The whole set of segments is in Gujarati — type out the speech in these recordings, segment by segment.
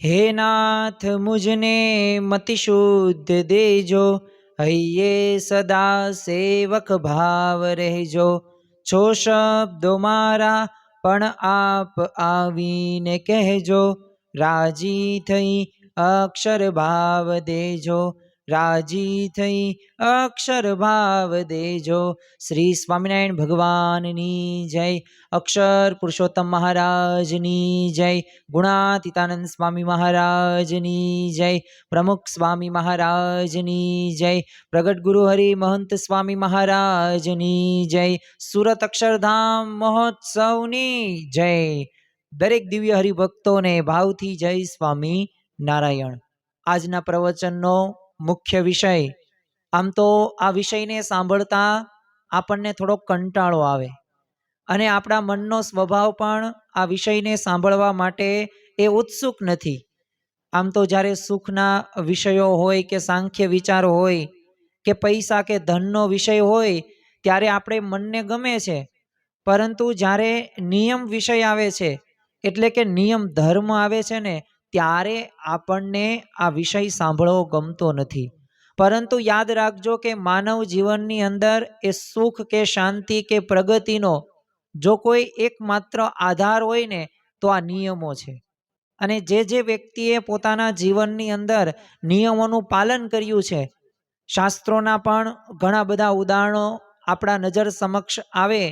हे नाथ मुझने मति शुद्ध देजो, हइये सदा सेवक भाव રહેજો। છો શબ્દો મારા પણ આપ આવીને કહેજો, રાજી થઈ અક્ષર ભાવ દેજો, રાજી થઈ અક્ષર ભાવ દેજો। શ્રી સ્વામિનારાયણ ભગવાનની જય। અક્ષર પુરુષોત્તમ મહારાજની જય। ગુણાતીતાનંદ સ્વામી મહારાજની જય। પ્રમુખ સ્વામી મહારાજની જય। પ્રગટ ગુરુ હરિ મહંત સ્વામી મહારાજની જય। સુરત અક્ષરધામ મહોત્સવની જય। દરેક દિવ્ય હરિભક્તોને ભાવથી જય સ્વામી નારાયણ। આજના પ્રવચનનો મુખ્ય વિષય, આમ તો આ વિષયને સાંભળતા આપણને થોડો કંટાળો આવે અને આપણા મનનો સ્વભાવ પણ આ વિષયને સાંભળવા માટે એ ઉત્સુક નથી। આમ તો જ્યારે સુખના વિષયો હોય કે સાંખ્ય વિચારો હોય કે પૈસા કે ધનનો વિષય હોય ત્યારે આપણે મનને ગમે છે, પરંતુ જ્યારે નિયમ વિષય આવે છે, એટલે કે નિયમ ધર્મ આવે છે ને, ત્યારે આપણને આ વિષય સાંભળવો ગમતો નથી। પરંતુ યાદ રાખજો કે માનવ જીવનની અંદર એ સુખ કે શાંતિ કે પ્રગતિનો જો કોઈ એકમાત્ર આધાર હોય ને તો આ નિયમો છે। અને જે વ્યક્તિએ પોતાના જીવનની અંદર નિયમોનું પાલન કર્યું છે, શાસ્ત્રોના પણ ઘણા બધા ઉદાહરણો આપણા નજર સમક્ષ આવે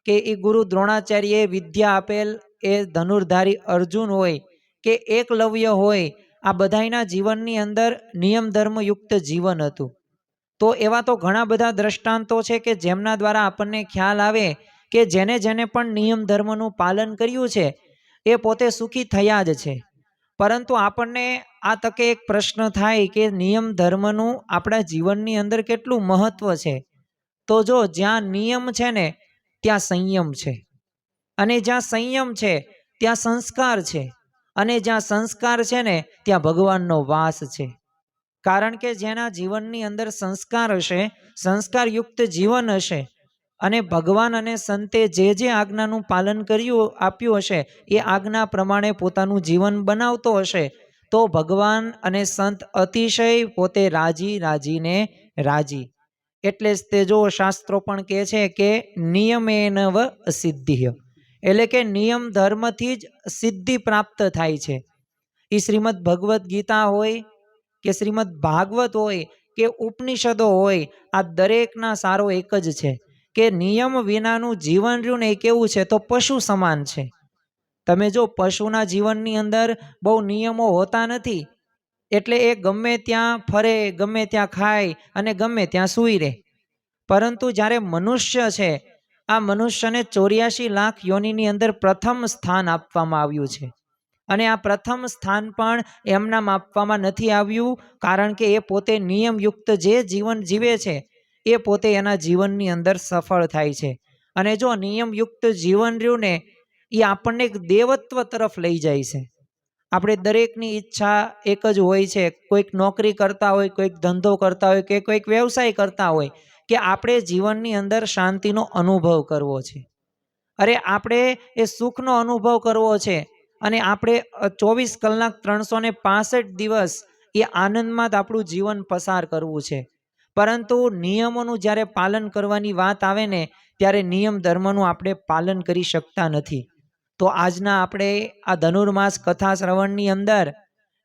કે એ ગુરુ દ્રોણાચાર્યએ વિદ્યા આપેલ એ ધનુર્ધારી અર્જુન હોય કે એકલવ્ય હોય, આ બધાના જીવનની અંદર નિયમ ધર્મયુક્ત જીવન હતું। તો એવા તો ઘણા બધા દ્રષ્ટાંતો છે કે જેમના દ્વારા આપણને ખ્યાલ આવે કે જેને જેને પણ નિયમ ધર્મનું પાલન કર્યું છે એ પોતે સુખી થયા જ છે। પરંતુ આપણને આ તકે એક પ્રશ્ન થાય કે નિયમ ધર્મનું આપણા જીવનની અંદર કેટલું મહત્વ છે? તો જો જ્યાં નિયમ છે ને ત્યાં સંયમ છે, અને જ્યાં સંયમ છે ત્યાં સંસ્કાર છે, અને જ્યાં સંસ્કાર છે ને ત્યાં ભગવાનનો વાસ છે। કારણ કે જેના જીવનની અંદર સંસ્કાર હશે, સંસ્કારયુક્ત જીવન હશે, અને ભગવાન અને સંતે જે આજ્ઞાનું પાલન કર્યું આપ્યું હશે એ આજ્ઞા પ્રમાણે પોતાનું જીવન બનાવતો હશે, તો ભગવાન અને સંત અતિશય પોતે રાજી રાજીને રાજી। એટલે જ તે જો શાસ્ત્રો પણ કહે છે કે નિયમેનવ સિદ્ધિ, એટલે કે નિયમ ધર્મથી જ સિદ્ધિ પ્રાપ્ત થાય છે। એ શ્રીમદ ભગવદ્ ગીતા હોય કે શ્રીમદ ભાગવત હોય કે ઉપનિષદો હોય, આ દરેકના સારો એક જ છે કે નિયમ વિનાનું જીવન રહ્યું ને એ કેવું છે તો પશુ સમાન છે। તમે જો પશુના જીવનની અંદર બહુ નિયમો હોતા નથી, એટલે એ ગમે ત્યાં ફરે, ગમે ત્યાં ખાય અને ગમે ત્યાં સૂઈ રહે। પરંતુ જ્યારે મનુષ્ય છે, આ મનુષ્યને 84 લાખ યોનિની અંદર પ્રથમ સ્થાન આપવામાં આવ્યું છે। અને આ પ્રથમ સ્થાન પણ એમનામ આપવામાં નથી આવ્યું, કારણ કે એ પોતે નિયમયુક્ત જે જીવન જીવે છે એ પોતે એના જીવનની અંદર સફળ થાય છે। અને જો નિયમયુક્ત જીવન રહ્યું ને એ આપણને એક દેવત્વ તરફ લઈ જાય છે। આપણે દરેકની ઈચ્છા એક જ હોય છે, કોઈક નોકરી કરતા હોય, કોઈક ધંધો કરતા હોય કે કોઈક વ્યવસાય કરતા હોય કે આપણે જીવનની અંદર શાંતિનો અનુભવ કરવો છે। અરે આપણે એ સુખનો અનુભવ કરવો છે, અને આપણે 24 કલાક 365 દિવસ એ આનંદમાં જ આપણું જીવન પસાર કરવું છે। પરંતુ નિયમોનું જ્યારે પાલન કરવાની વાત આવે ને ત્યારે નિયમ ધર્મનું આપણે પાલન કરી શકતા નથી। તો આજના આપણે આ ધનુર્માસ કથા શ્રવણની અંદર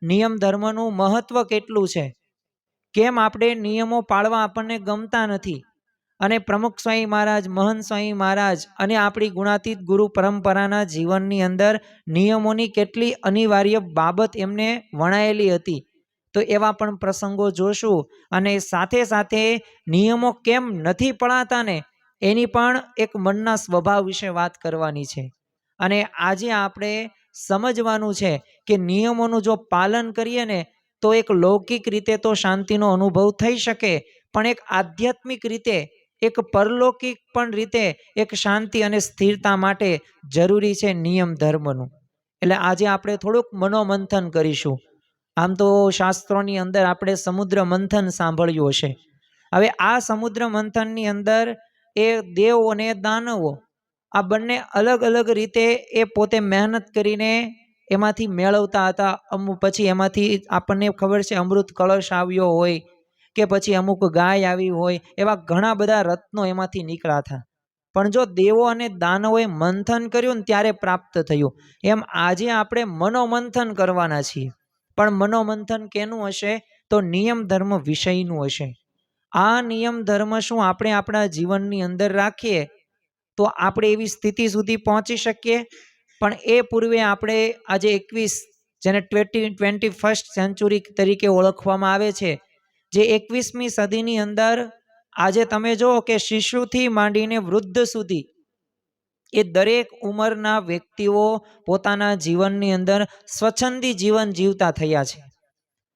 નિયમ ધર્મનું મહત્વ કેટલું છે, કેમ આપણે નિયમો પાળવા આપણને ગમતા નથી, અને પ્રમુખ સ્વામી મહારાજ, મહંત સ્વામી મહારાજ અને આપણી ગુણાતીત ગુરુ પરંપરાના જીવનની અંદર નિયમોની કેટલી અનિવાર્ય બાબત એમને વણાયેલી હતી, તો એવા પણ પ્રસંગો જોશું। અને સાથે સાથે નિયમો કેમ નથી પળાતા ને એની પણ એક મનના સ્વભાવ વિશે વાત કરવાની છે। અને આજે આપણે સમજવાનું છે કે નિયમોનું જો પાલન કરીએ ને તો એક લૌકિક રીતે તો શાંતિનો અનુભવ થઈ શકે, પણ એક આધ્યાત્મિક રીતે, એક પરલૌકિક પણ રીતે એક શાંતિ અને સ્થિરતા માટે જરૂરી છે નિયમ ધર્મનું। એટલે આજે આપણે થોડુંક મનોમંથન કરીશું। આમ તો શાસ્ત્રોની અંદર આપણે સમુદ્ર મંથન સાંભળ્યું હશે। હવે આ સમુદ્ર મંથનની અંદર એ દેવ અને દાનવો આ બંને અલગ અલગ રીતે એ પોતે મહેનત કરીને એમાંથી મેળવતા હતા. અમુક પછી એમાંથી આપણને ખબર છે અમૃત કળશ આવ્યો હોય કે પછી અમુક ગાય આવી હોય, એવા ઘણા બધા રત્નો એમાંથી નીકળ્યા હતા. પણ જો દેવો અને દાનવોએ મંથન કર્યું ને ત્યારે પ્રાપ્ત થયું. એમ આજે આપણે મનોમંથન કરવાના છીએ, પણ મનોમંથન કેનું હશે? તો નિયમ ધર્મ વિષયનું હશે. આ નિયમ ધર્મ શું આપણે આપણા જીવનની અંદર રાખીએ તો આપણે એવી સ્થિતિ સુધી પહોંચી શકીએ. પણ એ પૂર્વે આપણે આજે 21, જેને 21st સેન્ચુરી તરીકે ઓળખવામાં આવે છે, જે 21મી સદીની અંદર આજે તમે જુઓ કે શિશુથી માંડીને વૃદ્ધ સુધી એ દરેક ઉંમરના વ્યક્તિઓ પોતાના જીવનની અંદર સ્વચ્છંદી જીવન જીવતા થયા છે.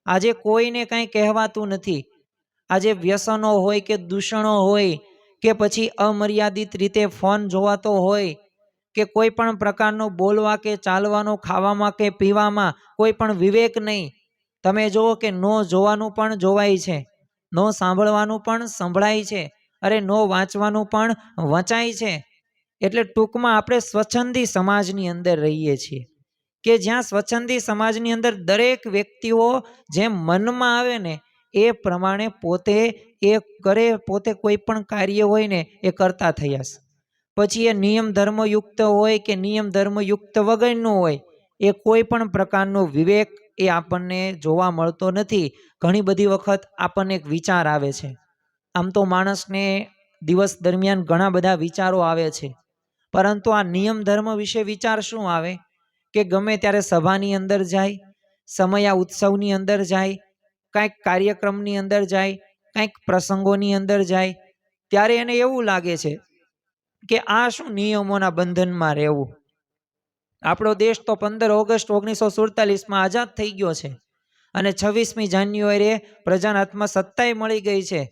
આજે કોઈને કાંઈ કહેવાતું નથી. આજે વ્યસનો હોય કે દૂષણો હોય કે પછી અમર્યાદિત રીતે ફોન જોવાતો હોય કે કોઈ પણ પ્રકારનો બોલવા કે ચાલવાનો, ખાવામાં કે પીવામાં કોઈ પણ વિવેક નહીં. તમે જુઓ કે નો જોવાનું પણ જોવાય છે, નો સાંભળવાનું પણ સંભળાય છે, અરે નો વાંચવાનું પણ વંચાય છે. એટલે ટૂંકમાં આપણે સ્વચ્છંદી સમાજની અંદર રહીએ છીએ કે જ્યાં સ્વચ્છંદી સમાજની અંદર દરેક વ્યક્તિઓ જેમ મનમાં આવે ને એ પ્રમાણે પોતે એ કરે, પોતે કોઈ પણ કાર્ય હોય ને એ કરતા થયા છે. પછી એ નિયમ ધર્મયુક્ત હોય કે નિયમ ધર્મયુક્ત વગરનું હોય, એ કોઈ પણ પ્રકારનો વિવેક એ આપણને જોવા મળતો નથી. ઘણી બધી વખત આપણને એક વિચાર આવે છે. આમ તો માણસને દિવસ દરમિયાન ઘણા બધા વિચારો આવે છે, પરંતુ આ નિયમ ધર્મ વિશે વિચાર શું આવે કે ગમે ત્યારે સભાની અંદર જાય, સમયા ઉત્સવની અંદર જાય, કંઈક કાર્યક્રમની અંદર જાય, કંઈક પ્રસંગોની અંદર જાય, ત્યારે એને એવું લાગે છે કે આ શું નિયમોના બંધનમાં રહેવું. આપણો દેશ તો 15 ઓગસ્ટ 1947માં આઝાદ થઈ ગયો છે અને 26મી જાન્યુઆરીએ પ્રજાના હાથમાં સત્તાએ મળી ગઈ છે.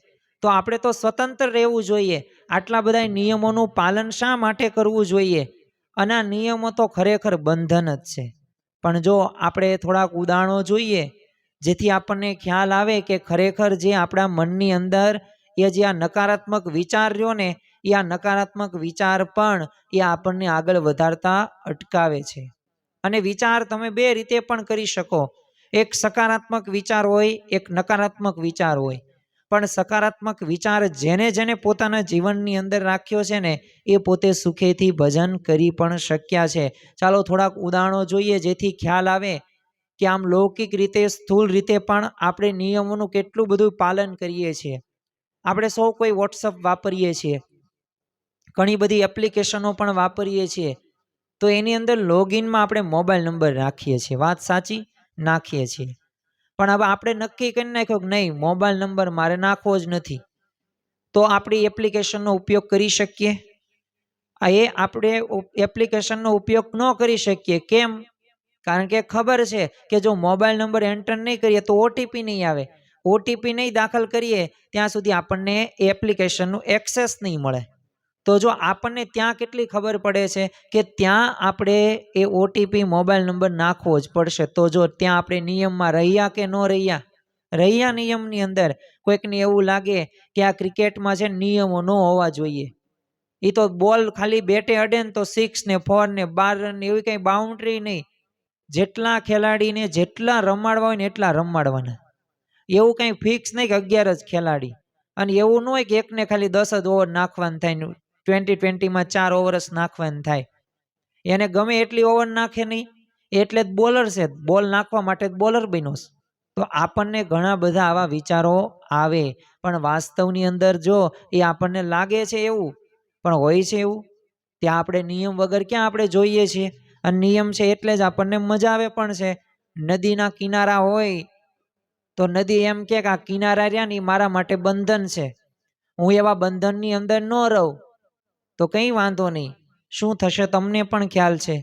તો આપણે તો સ્વતંત્ર રહેવું જોઈએ. આટલા બધા નિયમોનું પાલન શા માટે કરવું જોઈએ? અને આ નિયમો તો ખરેખર બંધન જ છે. પણ જો આપણે થોડાક ઉદાહરણો જોઈએ જેથી આપણને ખ્યાલ આવે કે ખરેખર જે આપણા મનની અંદર એ જે આ નકારાત્મક વિચાર રહ્યો ને, એ આ નકારાત્મક વિચાર પણ એ આપણને આગળ વધારતા અટકાવે છે. અને વિચાર તમે બે રીતે પણ કરી શકો. એક સકારાત્મક વિચાર હોય, એક નકારાત્મક વિચાર હોય. પણ સકારાત્મક વિચાર જેને જેને પોતાના જીવનની અંદર રાખ્યો છે ને એ પોતે સુખેથી ભજન કરી પણ શક્યા છે. ચાલો થોડાક ઉદાહરણો જોઈએ જેથી ખ્યાલ આવે કે આમ લૌકિક રીતે, સ્થૂળ રીતે પણ આપણે નિયમોનું કેટલું બધું પાલન કરીએ છીએ. આપણે સૌ કોઈ વોટ્સઅપ વાપરીએ છીએ, ઘણી બધી એપ્લિકેશનો પણ વાપરીએ છીએ. તો એની અંદર લોગિનમાં આપણે મોબાઈલ નંબર રાખીએ છીએ, વાત સાચી, નાખીએ છીએ. પણ હવે આપણે નક્કી કરી નાખ્યો કે નહીં, મોબાઈલ નંબર મારે નાખવો જ નથી, તો આપણી એપ્લિકેશનનો ઉપયોગ કરી શકીએ? એ આપણે એપ્લિકેશનનો ઉપયોગ ન કરી શકીએ. કેમ? કારણ કે ખબર છે કે જો મોબાઈલ નંબર એન્ટર નહીં કરીએ તો ઓટીપી નહીં આવે. ઓટીપી નહીં દાખલ કરીએ ત્યાં સુધી આપણને એપ્લિકેશનનું એક્સેસ નહીં મળે. તો જો આપણને ત્યાં કેટલી ખબર પડે છે કે ત્યાં આપણે એ ઓટીપી મોબાઈલ નંબર નાખવો જ પડશે. તો જો ત્યાં આપણે નિયમમાં રહ્યા કે ન રહ્યા? રહ્યા નિયમની અંદર. કોઈકને એવું લાગે કે આ ક્રિકેટમાં છે નિયમો ન હોવા જોઈએ, એ તો બોલ ખાલી બેટે અડે ને તો 6 ને 4 ને 12 રન એવી કંઈ બાઉન્ડ્રી નહીં. જેટલા ખેલાડીને જેટલા રમાડવા હોય ને એટલા રમાડવાના. એવું કંઈ ફિક્સ નહીં કે 11 જ ખેલાડી. અને એવું ન હોય કે એકને ખાલી 10 જ ઓવર નાખવાનું થાય, 20-20માં 4 ઓવર જ નાખવાનું થાય. એને ગમે એટલી ઓવર નાખે નહીં, એટલે જ બોલર છે, બોલ નાખવા માટે જ બોલર બન્યો છે. તો આપણને ઘણા બધા આવા વિચારો આવે, પણ વાસ્તવની અંદર જો એ આપણને લાગે છે એવું, પણ હોય છે એવું? ત્યાં આપણે નિયમ વગર ક્યાં આપણે જોઈએ છીએ? અને નિયમ છે એટલે જ આપણને મજા આવે પણ છે. નદીના કિનારા હોય તો નદી એમ કે આ કિનારા રહ્યા ને એ મારા માટે બંધન છે, હું એવા બંધનની અંદર ન રહું તો કંઈ વાંધો નહીં. શું થશે તમને પણ ખ્યાલ છે.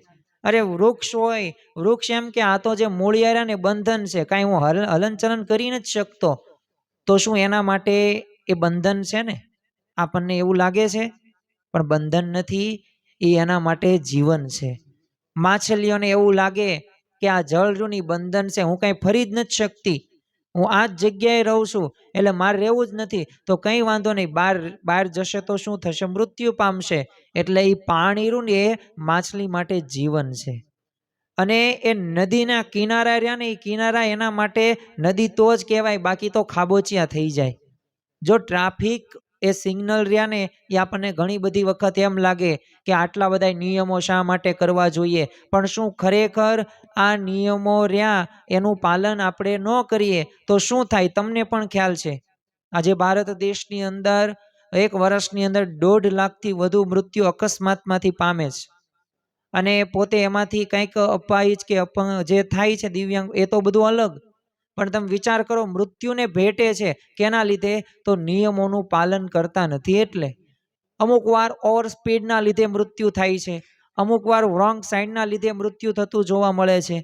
અરે વૃક્ષ હોય, વૃક્ષ એમ કે આ તો જે મૂળિયા ને બંધન છે, કાંઈ હું હલનચલન કરી નથી શકતો, તો શું એના માટે એ બંધન છે ને? આપણને એવું લાગે છે, પણ બંધન નથી, એ એના માટે જીવન છે. માછલીઓને એવું લાગે કે આ જળરૂની બંધન છે, હું કાંઈ ફરી જ નથી શકતી, હું આ જ જગ્યાએ રહું છું એટલે મારે રહેવું જ નથી, તો કંઈ વાંધો નહીં, બહાર જશે તો શું થશે? મૃત્યુ પામશે. એટલે એ પાણી રહ્યું ને એ માછલી માટે જીવન છે. અને એ નદીના કિનારા રહ્યા ને, એ કિનારા એના માટે નદી તો જ કહેવાય, બાકી તો ખાબોચિયા થઈ જાય. જો ટ્રાફિક એ સિગ્નલ રહ્યા ને, એ આપણને ઘણી બધી વખત એમ લાગે કે આટલા બધા નિયમો શા માટે કરવા જોઈએ, પણ શું ખરેખર આ નિયમો રહ્યા એનું પાલન આપણે ન કરીએ તો શું થાય? તમને પણ ખ્યાલ છે, આજે ભારત દેશની અંદર એક વર્ષની અંદર 1.5 લાખથી વધુ મૃત્યુ અકસ્માતમાંથી પામે છે. અને પોતે એમાંથી કંઈક અપાહિજ કે જે થાય છે દિવ્યાંગ, એ તો બધું અલગ, પણ તમે વિચાર કરો, મૃત્યુને ભેટે છે કેના લીધે? તો નિયમોનું પાલન કરતા નથી. એટલે અમુક વાર ઓવર સ્પીડના લીધે મૃત્યુ થાય છે, અમુક વાર રોંગ સાઈડના લીધે મૃત્યુ થતું જોવા મળે છે.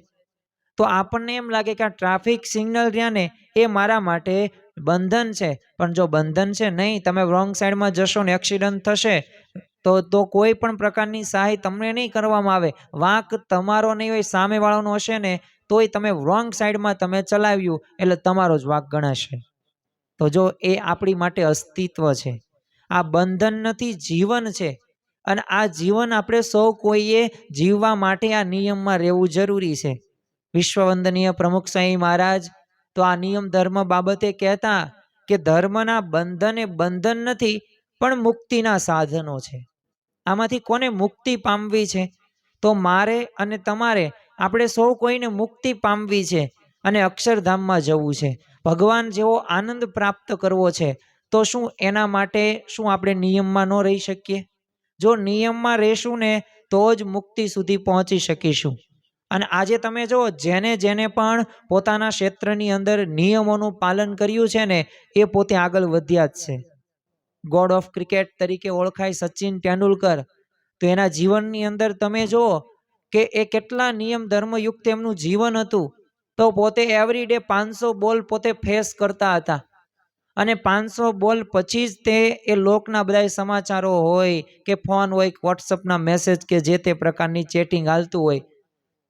તો આપણને એમ લાગે કે આ ટ્રાફિક સિગ્નલ રહ્યા ને, એ મારા માટે બંધન છે, પણ જો બંધન છે નહીં, તમે રોંગ સાઈડમાં જશો ને એક્સિડન્ટ થશે તો કોઈ પણ પ્રકારની સહાય તમને નહીં કરવામાં આવે. વાંક તમારો નહીં હોય, સામેવાળાનો હશે ને, તોય તમે રોંગ સાઈડમાં તમે ચલાવ્યું એટલે તમારો જ વાંક ગણાશે. તો જો એ આપણી માટે અસ્તિત્વ છે, આ બંધન નથી, જીવન છે. અને આ જીવન આપણે સૌ કોઈએ જીવવા માટે આ નિયમમાં રહેવું જરૂરી છે. વિશ્વવંદનીય પ્રમુખ સ્વામી મહારાજ તો આ નિયમ ધર્મ બાબતે કહેતા કે ધર્મના બંધન એ બંધન નથી, પણ મુક્તિના સાધનો છે. આમાંથી કોને મુક્તિ પામવી છે? તો મારે અને તમારે, આપણે સૌ કોઈને મુક્તિ પામવી છે અને અક્ષરધામમાં જવું છે, ભગવાન જેવો આનંદ પ્રાપ્ત કરવો છે. તો શું એના માટે શું આપણે નિયમમાં ન રહી શકીએ? જો નિયમમાં રહેશું ને તો જ મુક્તિ સુધી પહોંચી શકીશું. અને આજે તમે જુઓ, જેને જેને પણ પોતાના ક્ષેત્રની અંદર નિયમોનું પાલન કર્યું છે ને, એ પોતે આગળ વધ્યા જ છે. ગોડ ઓફ ક્રિકેટ તરીકે ઓળખાય સચિન તેંડુલકર, તો એના જીવનની અંદર તમે જુઓ કે એ કેટલા નિયમ ધર્મયુક્ત એમનું જીવન હતું. તો પોતે એવરીડે 500 બોલ પોતે ફેસ કરતા હતા, અને 500 બોલ પછી જ તે એ લોકના બધા સમાચારો હોય કે ફોન હોય, વોટ્સઅપના મેસેજ કે જે તે પ્રકારની ચેટિંગ હાલતું હોય,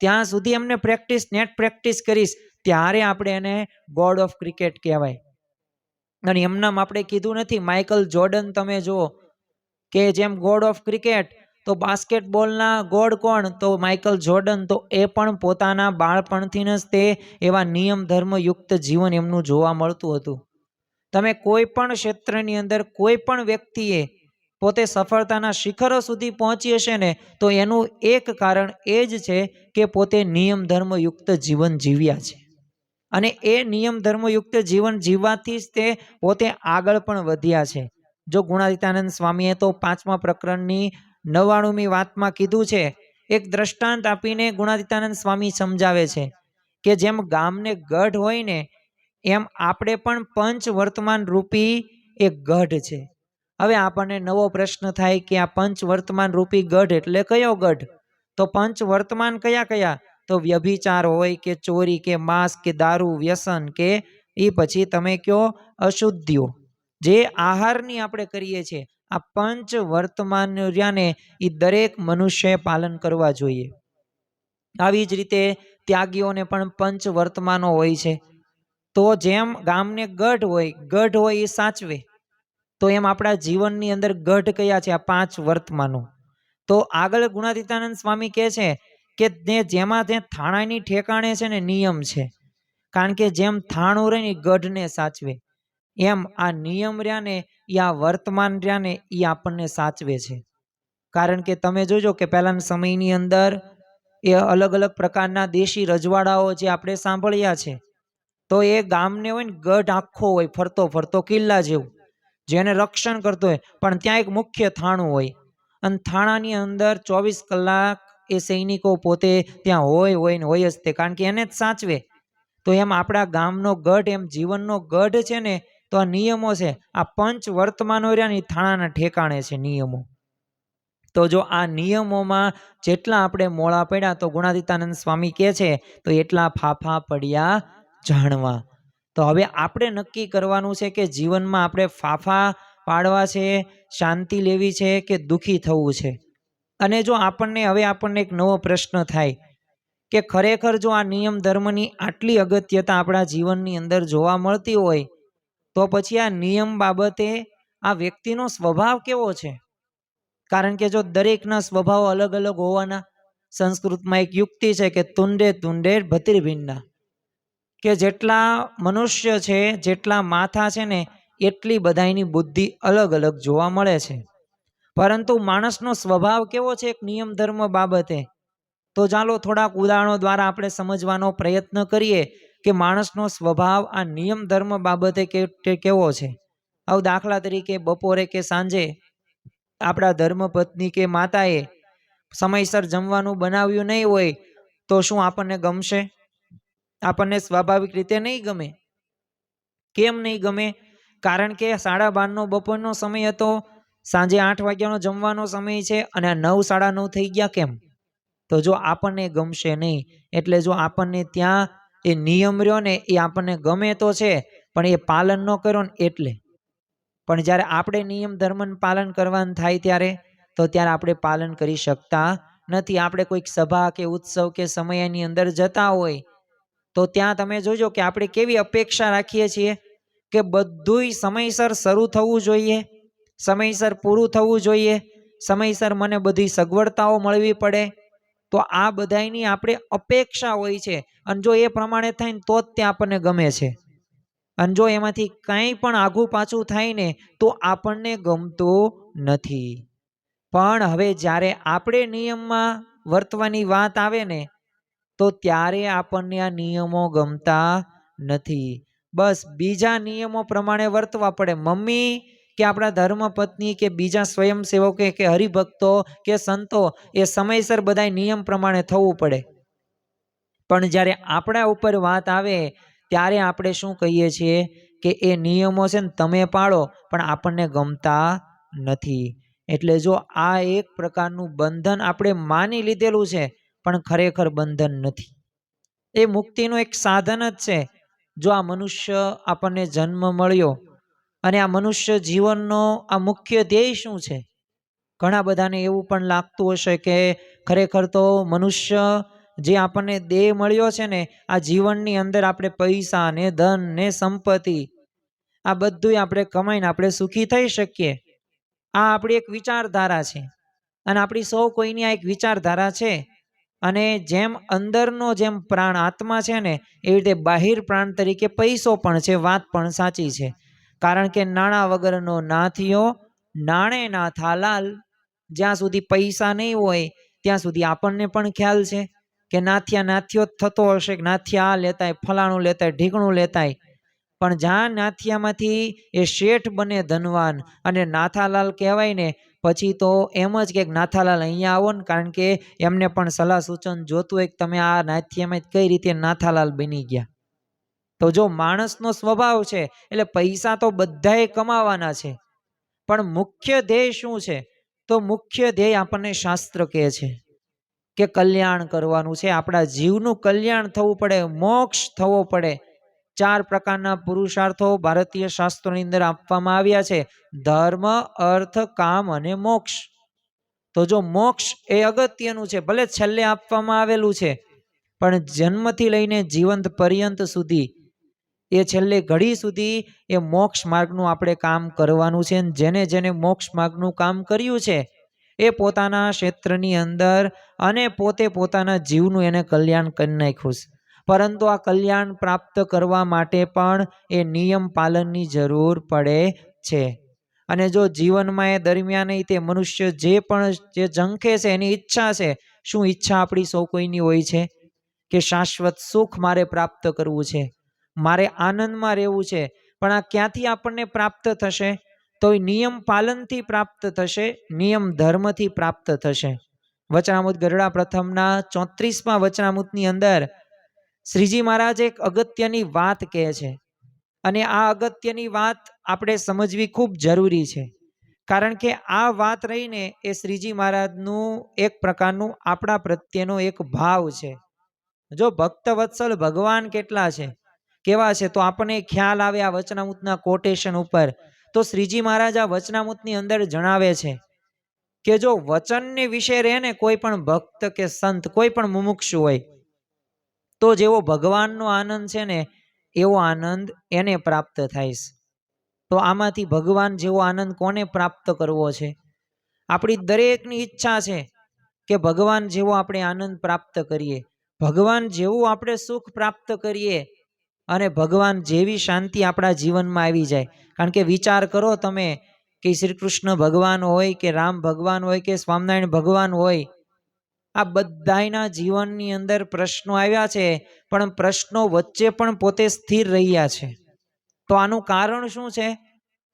ત્યાં સુધી એમને પ્રેક્ટિસ, નેટ પ્રેક્ટિસ કરીશ, ત્યારે આપણે એને ગોડ ઓફ ક્રિકેટ કહેવાય. અને એમનામ આપણે કીધું નથી. માઇકલ જોર્ડન તમે જુઓ કે જેમ ગોડ ઓફ ક્રિકેટ, તો બાસ્કેટબોલના ગોડ કોણ? તો માઇકલ જોર્ડન. તો એ પણ પોતાના બાળપણથી જ તે એવા નિયમ ધર્મયુક્ત જીવન એમનું જોવા મળતું હતું. તમે કોઈ પણ ક્ષેત્રની અંદર કોઈ પણ વ્યક્તિએ પોતે સફળતાના શિખરો સુધી પહોંચી હશે ને, તો એનું એક કારણ એ જ છે કે પોતે નિયમ ધર્મયુક્ત જીવન જીવ્યા છે. અને એ નિયમ ધર્મયુક્ત જીવન જીવવાથી જ તે પોતે આગળ પણ વધ્યા છે. જો ગુણાતીતાનંદ સ્વામીએ તો 5મા પ્રકરણની 99મી વાતમાં કીધું છે, એક દ્રષ્ટાંત આપીને ગુણાતીતાનંદ સ્વામી સમજાવે છે કે જેમ ગામને ગઢ હોય ને, એમ આપણે પણ પંચ વર્તમાન રૂપી એક ગઢ છે. હવે આપણને નવો પ્રશ્ન થાય કે આ પંચ વર્તમાન રૂપી ગઢ એટલે કયો ગઢ? તો પંચ વર્તમાન કયા કયા? તો વ્યભિચાર હોય કે ચોરી કે માંસ કે દારૂ વ્યસન કે એ પછી તમે કયો અશુદ્ધિઓ, જે આહારની આપણે કરીએ છીએ, આ પંચ વર્તમાન ને એ દરેક મનુષ્યએ પાલન કરવા જોઈએ. આવી જ રીતે ત્યાગીઓને પણ પંચ વર્તમાનો હોય છે. તો જેમ ગામને ગઢ હોય એ સાચવે, તો એમ આપણા જીવનની અંદર ગઢ કયા છે? આ 5 વર્તમાનો. તો આગળ ગુણાતીતાનંદ સ્વામી કહે છે કે જેમાં તે થાણાની ઠેકાણે છે ને નિયમ છે, કારણ કે જેમ થાણું રહે ને ગઢને સાચવે, એમ આ નિયમ રહ્યા ને એ આ વર્તમાન રહ્યા ને એ આપણને સાચવે છે. કારણ કે તમે જોજો કે પહેલાના સમયની અંદર એ અલગ અલગ પ્રકારના દેશી રજવાડાઓ જે આપણે સાંભળ્યા છે, તો એ ગામને હોય ને ગઢ આખો હોય, ફરતો ફરતો કિલ્લા જેવું, જેને રક્ષણ કરતો હોય, પણ ત્યાં એક મુખ્ય થાણું હોય, અને થાણાની અંદર 24 કલાક એ સૈનિકો પોતે ત્યાં હોય જ તે, કારણ કે એને જ સાચવે. તો એમ આપણા ગામનો ગઢ, એમ જીવનનો ગઢ છે ને, તો આ નિયમો છે. આ પંચ વર્તમાનો રહ્યા ને થાણાના ઠેકાણે છે નિયમો. તો જો આ નિયમોમાં જેટલા આપણે મોળા પડ્યા, તો ગુણાતીતાનંદ સ્વામી કહે છે, તો એટલા ફાફા પડ્યા જાણવા. તો હવે આપણે નક્કી કરવાનું છે કે જીવનમાં આપણે ફાફા પાડવા છે, શાંતિ લેવી છે કે દુઃખી થવું છે. અને જો આપણને એક નવો પ્રશ્ન થાય કે ખરેખર જો આ નિયમ ધર્મની આટલી અગત્યતા આપણા જીવનની અંદર જોવા મળતી હોય, તો પછી આ નિયમ બાબતે આ વ્યક્તિનો સ્વભાવ કેવો છે? કારણ કે જો દરેકના સ્વભાવ અલગ અલગ હોવાના, સંસ્કૃતમાં એક યુક્તિ છે કે તુંડે તુંડે ભતિર્ભિન્ના, કે જેટલા મનુષ્ય છે, જેટલા માથા છે ને, એટલી બધાની બુદ્ધિ અલગ અલગ જોવા મળે છે. પરંતુ માણસનો સ્વભાવ કેવો છે એક નિયમ ધર્મ બાબતે, તો ચાલો થોડાક ઉદાહરણો દ્વારા આપણે સમજવાનો પ્રયત્ન કરીએ કે માણસનો સ્વભાવ આ નિયમ ધર્મ બાબતે કેવો છે. હવે દાખલા તરીકે બપોરે કે સાંજે આપણા ધર્મપત્ની કે માતાએ સમયસર જમવાનું બનાવ્યું નહીં હોય તો શું આપણને ગમશે? આપણને સ્વાભાવિક રીતે નહીં ગમે. કેમ નહીં ગમે? કારણ કે 12:30નો બપોરનો સમય હતો, સાંજે 8 વાગ્યાનો જમવાનો સમય છે અને 9 9:30 થઈ ગયા. કેમ? તો જો આપણને ગમશે નહીં. એટલે જો આપણને ત્યાં એ નિયમ રહ્યો ને એ આપણને ગમે તો છે, પણ એ પાલન ન કર્યો ને એટલે. પણ જ્યારે આપણે નિયમ ધર્મનું પાલન કરવાનું થાય ત્યારે આપણે પાલન કરી શકતા નથી. આપણે કોઈક સભા કે ઉત્સવ કે સમયની અંદર જતા હોય તો ત્યાં તમે જોજો કે આપણે કેવી અપેક્ષા રાખીએ છીએ કે બધુંય સમયસર શરૂ થવું જોઈએ, સમયસર પૂરું થવું જોઈએ, સમયસર મને બધી સગવડતાઓ મળવી પડે. તો આ બધાની આપણે અપેક્ષા હોય છે અને જો એ પ્રમાણે થાય ને તો જ તે આપણને ગમે છે. અને જો એમાંથી કંઈ પણ આઘું પાછું થાય ને તો આપણને ગમતું નથી. પણ હવે જ્યારે આપણે નિયમમાં વર્તવાની વાત આવે ને તો ત્યારે આપણને આ નિયમો ગમતા નથી. બસ બીજા નિયમો પ્રમાણે વર્તવા પડે. મમ્મી કે આપણા ધર્મપત્ની કે બીજા સ્વયંસેવકો કે હરિભક્તો કે સંતો એ સમયસર બધા નિયમ પ્રમાણે થવું પડે. પણ જ્યારે આપણા ઉપર વાત આવે ત્યારે આપણે શું કહીએ છીએ કે એ નિયમો છે ને તમે પાળો પણ આપણને ગમતા નથી. એટલે જો આ એક પ્રકારનું બંધન આપણે માની લીધેલું છે પણ ખરેખર બંધન નથી. એ મુક્તિનું એક સાધન જ છે. જો આ મનુષ્ય આપણને જન્મ મળ્યો અને આ મનુષ્ય જીવનનો આ મુખ્ય ધ્યેય શું છે? ઘણા બધાને એવું પણ લાગતું હશે કે ખરેખર તો મનુષ્ય જે આપણને દેહ મળ્યો છે ને, આ જીવનની અંદર આપણે પૈસા ને ધન ને સંપત્તિ આ બધું આપણે કમાઈને આપણે સુખી થઈ શકીએ. આ આપણી એક વિચારધારા છે અને આપણી સૌ કોઈની આ એક વિચારધારા છે. અને જેમ અંદરનો જેમ પ્રાણ આત્મા છે ને એવી રીતે બાહિર પ્રાણ તરીકે પૈસો પણ છે. વાત પણ સાચી છે. કારણ કે નાણાં વગરનો નાથિયો નાણે ના થાલાલ. જ્યાં સુધી પૈસા નહીં હોય ત્યાં સુધી આપણને પણ ખ્યાલ છે કે નાથિયો થતો હશે કે નાથિયા આ લેતાય, ફલાણું લેતાય, ઢીકણું લેતાય. પણ જ્યાં નાથિયામાંથી એ શેઠ બને ધનવાન અને નાથાલાલ કહેવાય ને પછી તો એમ જ કે નાથાલાલ અહીંયા આવો ને, કારણ કે એમને પણ સલાહ સૂચન જોતું હોય કે તમે આ નાથિયામાં કઈ રીતે નાથાલાલ બની ગયા. તો જો માણસનો સ્વભાવ છે એટલે પૈસા તો બધાએ કમાવાના છે, પણ મુખ્ય ધ્યેય શું છે? તો મુખ્ય ધ્યેય આપણને શાસ્ત્ર કહે છે કે કલ્યાણ કરવાનું છે. આપણા જીવનું કલ્યાણ થવું પડે, મોક્ષ થવો પડે. 4 પ્રકારના પુરુષાર્થો ભારતીય શાસ્ત્રોની અંદર આપવામાં આવ્યા છે: ધર્મ, અર્થ, કામ અને મોક્ષ. તો જો મોક્ષ એ અગત્યનું છે, ભલે છેલ્લે આપવામાં આવેલું છે, પણ જન્મથી લઈને જીવંત પર્યંત સુધી એ છેલ્લે ઘડી સુધી એ મોક્ષ માર્ગનું આપણે કામ કરવાનું છે. જેને જેને મોક્ષ માર્ગનું કામ કર્યું છે એ પોતાના ક્ષેત્રની અંદર અને પોતે પોતાના જીવનું એને કલ્યાણ કરી નાખ્યું છે. પરંતુ આ કલ્યાણ પ્રાપ્ત કરવા માટે પણ એ નિયમ પાલનની જરૂર પડે છે. અને જો જીવનમાં એ દરમિયાન તે મનુષ્ય જે ઝંખે છે એની ઈચ્છા છે. શું ઈચ્છા આપણી સૌ કોઈની હોય છે કે શાશ્વત સુખ મારે પ્રાપ્ત કરવું છે, મારે આનંદમાં રહેવું છે. પણ આ ક્યાંથી આપણને પ્રાપ્ત થશે? તો એ નિયમ પાલનથી પ્રાપ્ત થશે, નિયમ ધર્મથી પ્રાપ્ત થશે. વચનામૃત ગરડા પ્રથમના 34મા વચનામૃતની અંદર શ્રીજી મહારાજ એક અગત્યની વાત કહે છે અને આ અગત્યની વાત આપણે સમજવી ખૂબ જરૂરી છે. કારણ કે આ વાત રહીને એ શ્રીજી મહારાજનું એક પ્રકારનું આપણા પ્રત્યેનો એક ભાવ છે. જો ભક્ત વત્સલ ભગવાન કેટલા છે, કેવા છે, તો આપણને ખ્યાલ આવે આ વચનામૃતના કોટેશન ઉપર. તો શ્રીજી મહારાજ આ વચનામૃતની અંદર જણાવે છે કે જો વચનને વિશે રહે ને કોઈ પણ ભક્ત કે સંત, કોઈ પણ મુમુક્ષુ હોય, તો જેવો ભગવાનનો આનંદ છે ને એવો આનંદ એને પ્રાપ્ત થાય છે. તો આમાંથી ભગવાન જેવો આનંદ કોને પ્રાપ્ત કરવો છે? આપણી દરેકની ઈચ્છા છે કે ભગવાન જેવો આપણે આનંદ પ્રાપ્ત કરીએ, ભગવાન જેવું આપણે સુખ પ્રાપ્ત કરીએ અને ભગવાન જેવી શાંતિ આપણા જીવનમાં આવી જાય. કારણ કે વિચાર કરો તમે કે શ્રી કૃષ્ણ ભગવાન હોય કે રામ ભગવાન હોય કે સ્વામિનારાયણ ભગવાન હોય, આ બધાના જીવનની અંદર પ્રશ્નો આવ્યા છે, પણ પ્રશ્નો વચ્ચે પણ પોતે સ્થિર રહ્યા છે. તો આનું કારણ શું છે?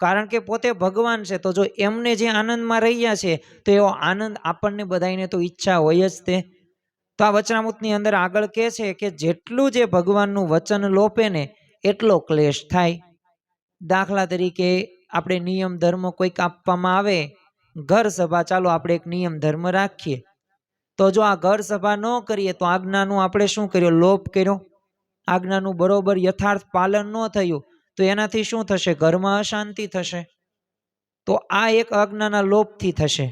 કારણ કે પોતે ભગવાન છે. તો જો એમને જે આનંદમાં રહ્યા છે તો એવો આનંદ આપણને બધાને તો ઈચ્છા હોય જ તે. તો આ વચનામૃતની અંદર આગળ કહે છે કે જેટલું જે ભગવાનનું વચન લોપે ને એટલો ક્લેશ થાય. દાખલા તરીકે આપણે નિયમ ધર્મ કોઈક આપવામાં આવે, ઘર સભા, ચાલો આપણે એક નિયમ ધર્મ રાખીએ, તો જો આ ઘર સભા ન કરીએ તો આજ્ઞાનું આપણે શું કર્યું? લોપ કર્યો. આજ્ઞાનું બરોબર યથાર્થ પાલન ન થયું તો એનાથી શું થશે? ઘરમાં અશાંતિ થશે. તો આ એક આજ્ઞાના લોપથી થશે.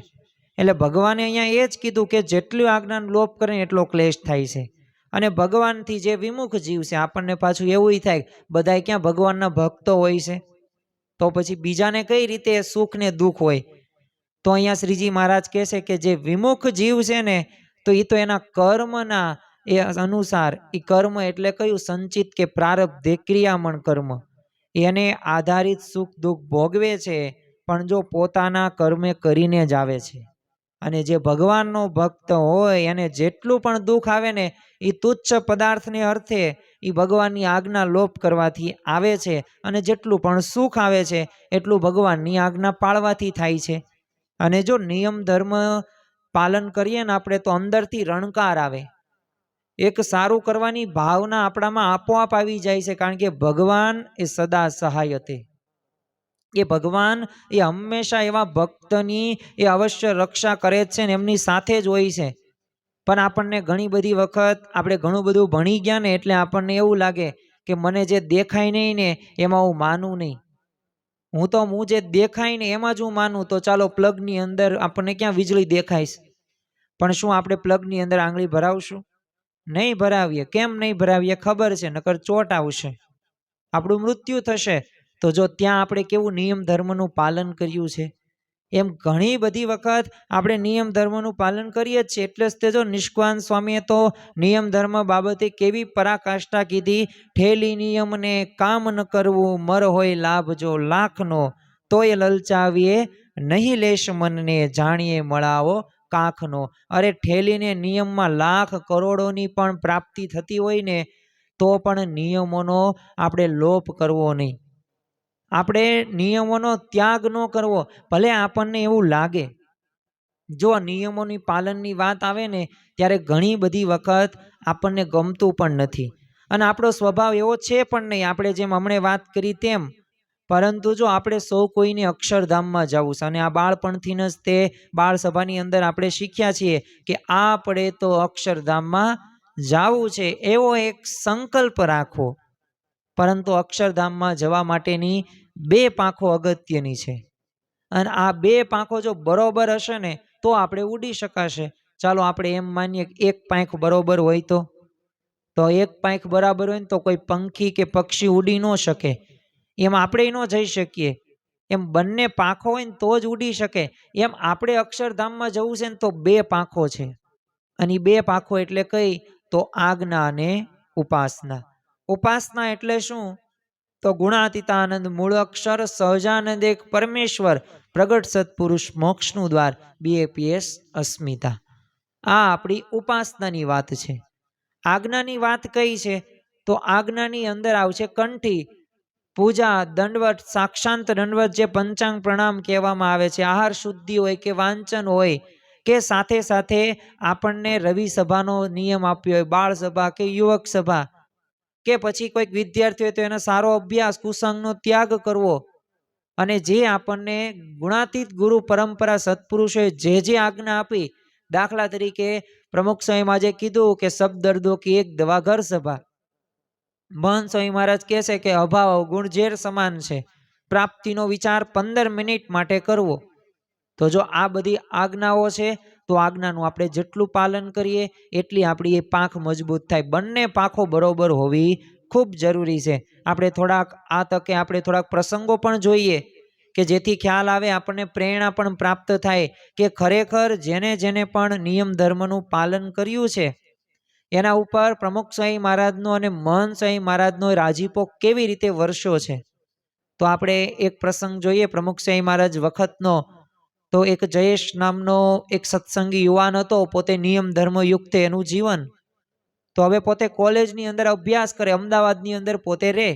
એટલે ભગવાને અહીંયા એ જ કીધું કે જેટલું આજ્ઞાનો લોપ કરે એટલો ક્લેશ થાય છે. અને ભગવાનથી જે વિમુખ જીવ છે, આપણને પાછું એવું થાય બધા ક્યાં ભગવાનના ભક્તો હોય છે, તો પછી બીજાને કઈ રીતે સુખ ને દુઃખ હોય? તો અહીંયા શ્રીજી મહારાજ કહે છે કે જે વિમુખ જીવ છે ને, તો એ તો એના કર્મના એ અનુસાર, એ કર્મ એટલે કયું? સંચિત કે પ્રારબ્ધ ક્રિયામણ કર્મ, એને આધારિત સુખ દુઃખ ભોગવે છે. પણ જો પોતાના કર્મે કરીને જ આવે છે. અને જે ભગવાનનો ભક્ત હોય એને જેટલું પણ દુઃખ આવે ને એ તુચ્છ પદાર્થને અર્થે એ ભગવાનની આજ્ઞા લોપ કરવાથી આવે છે. અને જેટલું પણ સુખ આવે છે એટલું ભગવાનની આજ્ઞા પાળવાથી થાય છે. અને જો નિયમ ધર્મ પાલન કરીએ ને આપણે, તો અંદરથી રણકાર આવે, એક સારું કરવાની ભાવના આપણામાં આપોઆપ આવી જાય છે. કારણ કે ભગવાન એ સદા સહાય હતી. એ ભગવાન એ હંમેશા એવા ભક્તની એ અવશ્ય રક્ષા કરે જ છે ને એમની સાથે જ હોય છે. પણ આપણને ઘણી બધી વખત આપણે ઘણું બધું ભણી ગયા ને એટલે આપણને એવું લાગે કે મને જે દેખાય નહીં ને એમાં હું માનું નહીં. હું જે દેખાય ને એમાં જ હું માનું. તો ચાલો પ્લગની અંદર આપણને ક્યાં વીજળી દેખાય છે, પણ શું આપણે પ્લગની અંદર આંગળી ભરાવશું? નહીં ભરાવીએ. કેમ નહીં ભરાવીએ? ખબર છે નકર ચોટ આવશે, આપણું મૃત્યુ થશે. તો જો ત્યાં આપણે કેવું નિયમ ધર્મનું પાલન કર્યું છે, એમ ઘણી બધી વખત આપણે નિયમ ધર્મનું પાલન કરીએ જ છીએ. એટલે જ તે જો નિષ્કાન સ્વામીએ તો નિયમ ધર્મ બાબતે કેવી પરાકાષ્ઠા કીધી. ઠેલી નિયમને કામ ન કરવું, મર હોય લાભ જો લાખનો, તોય લલચાવીએ નહીં લેશ મનને, જાણીએ મળાવો કાખનો. અરે ઠેલીને નિયમમાં લાખ કરોડોની પણ પ્રાપ્તિ થતી હોય ને તો પણ નિયમોનો આપણે લોપ કરવો નહીં. આપણે નિયમોનો ત્યાગ ન કરવો. ભલે આપણને એવું લાગે, જો નિયમોની પાલનની વાત આવે ને ત્યારે ઘણી બધી વખત આપણને ગમતું પણ નથી અને આપણો સ્વભાવ એવો છે પણ નહીં, આપણે જેમ હમણે વાત કરી તેમ. પરંતુ જો આપણે સૌ કોઈને અક્ષરધામમાં જવું છે અને આ બાળપણથી જ તે બાળ સભાની અંદર આપણે શીખ્યા છીએ કે આપણે તો અક્ષરધામમાં જવું છે, એવો એક સંકલ્પ રાખવો. પરંતુ અક્ષરધામમાં જવા માટેની બે પાંખો અગત્યની છે અને આ બે પાંખો જો બરોબર હશે ને તો આપણે ઉડી શકાશે. ચાલો આપણે એમ માનીએ કે એક પાંખ બરોબર હોય તો એક પાંખ બરાબર હોય ને તો કોઈ પંખી કે પક્ષી ઉડી ન શકે, એમ આપણે ન જઈ શકીએ. એમ બંને પાંખો હોય ને તો જ ઉડી શકે. એમ આપણે અક્ષરધામમાં જવું છે ને તો બે પાંખો છે. અને બે પાંખો એટલે કઈ? તો આજ્ઞા અને ઉપાસના. ઉપાસના એટલે શું? તો ગુણાતીતાનંદ મૂળ અક્ષર સહજાનંદ એક પરમેશ્વર પ્રગટ સત્પુરુષ મોક્ષનું દ્વાર BAPS અસ્મિતા. આ આપણી ઉપાસનાની વાત છે. આજ્ઞાની વાત કઈ છે? તો આજ્ઞાની અંદર આવશે કંઠી પૂજા, દંડવત, સાક્ષાંત દંડવત, જે પંચાંગ પ્રણામ કહેવામાં આવે છે, આહાર શુદ્ધિ હોય કે વાંચન હોય કે સાથે સાથે આપણને રવિ સભાનો નિયમ આપ્યો હોય, બાળ સભા કે યુવક સભા કે પછી કોઈક વિદ્યાર્થી હોય તો એનો સારો અભ્યાસ, કુસંગનો ત્યાગ કરવો. અને જે આપણને ગુણાતીત ગુરુ પરંપરા સત્પુરુષોએ જે આજ્ઞા આપી, દાખલા તરીકે પ્રમુખ સ્વામીમાં જે કીધું કે સબ દર્દો કી એક દવા ઘર સભા, મહંત સ્વામી મહારાજ કહે છે કે અભાવ ગુણ ઝેર સમાન છે, પ્રાપ્તિનો વિચાર 15 મિનિટ માટે કરવો. તો જો આ બધી આજ્ઞાઓ છે તો આજ્ઞાનું આપણે જેટલું પાલન કરીએ એટલી આપણી એ પાંખ મજબૂત થાય. બંને પાંખો બરોબર હોવી ખૂબ જરૂરી છે. આપણે થોડાક આ તકે આપણે થોડાક પ્રસંગો પણ જોઈએ કે જેથી ખ્યાલ આવે, આપણને પ્રેરણા પણ પ્રાપ્ત થાય કે ખરેખર જેને જેને પણ નિયમ ધર્મનું પાલન કર્યું છે એના ઉપર પ્રમુખ સ્વામી મહારાજનો અને મહંત સ્વામી મહારાજનો રાજીપો કેવી રીતે વર્ષો છે. તો આપણે એક પ્રસંગ જોઈએ પ્રમુખ સ્વામી મહારાજ વખતનો. તો એક જયેશ નામનો એક સત્સંગી યુવાન હતો, પોતે નિયમ ધર્મયુક્ત એનું જીવન. તો હવે પોતે કોલેજની અંદર અભ્યાસ કરે, અમદાવાદની અંદર પોતે રહે.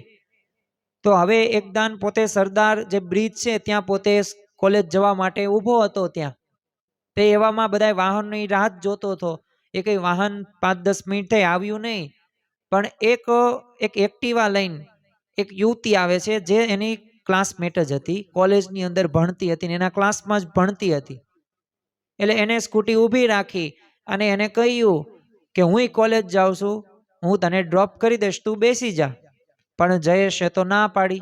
તો હવે એકદાન પોતે સરદાર જે બ્રિજ છે ત્યાં પોતે કોલેજ જવા માટે ઊભો હતો. ત્યાં તે એવામાં બધા વાહનની રાહ જોતો હતો. એ કંઈ વાહન 5-10 મિનિટ થઈ આવ્યું નહીં, પણ એક એક્ટિવા લઈને એક યુવતી આવે છે જે એની ક્લાસમેટ જ હતી, કોલેજની અંદર ભણતી હતી ને એના ક્લાસમાં જ ભણતી હતી. એટલે એને સ્કૂટી ઊભી રાખી અને એને કહ્યું કે હું કોલેજ જાઉં છું, હું તને ડ્રોપ કરી દઈશ, તું બેસી જા. પણ જયેશે તો ના પાડી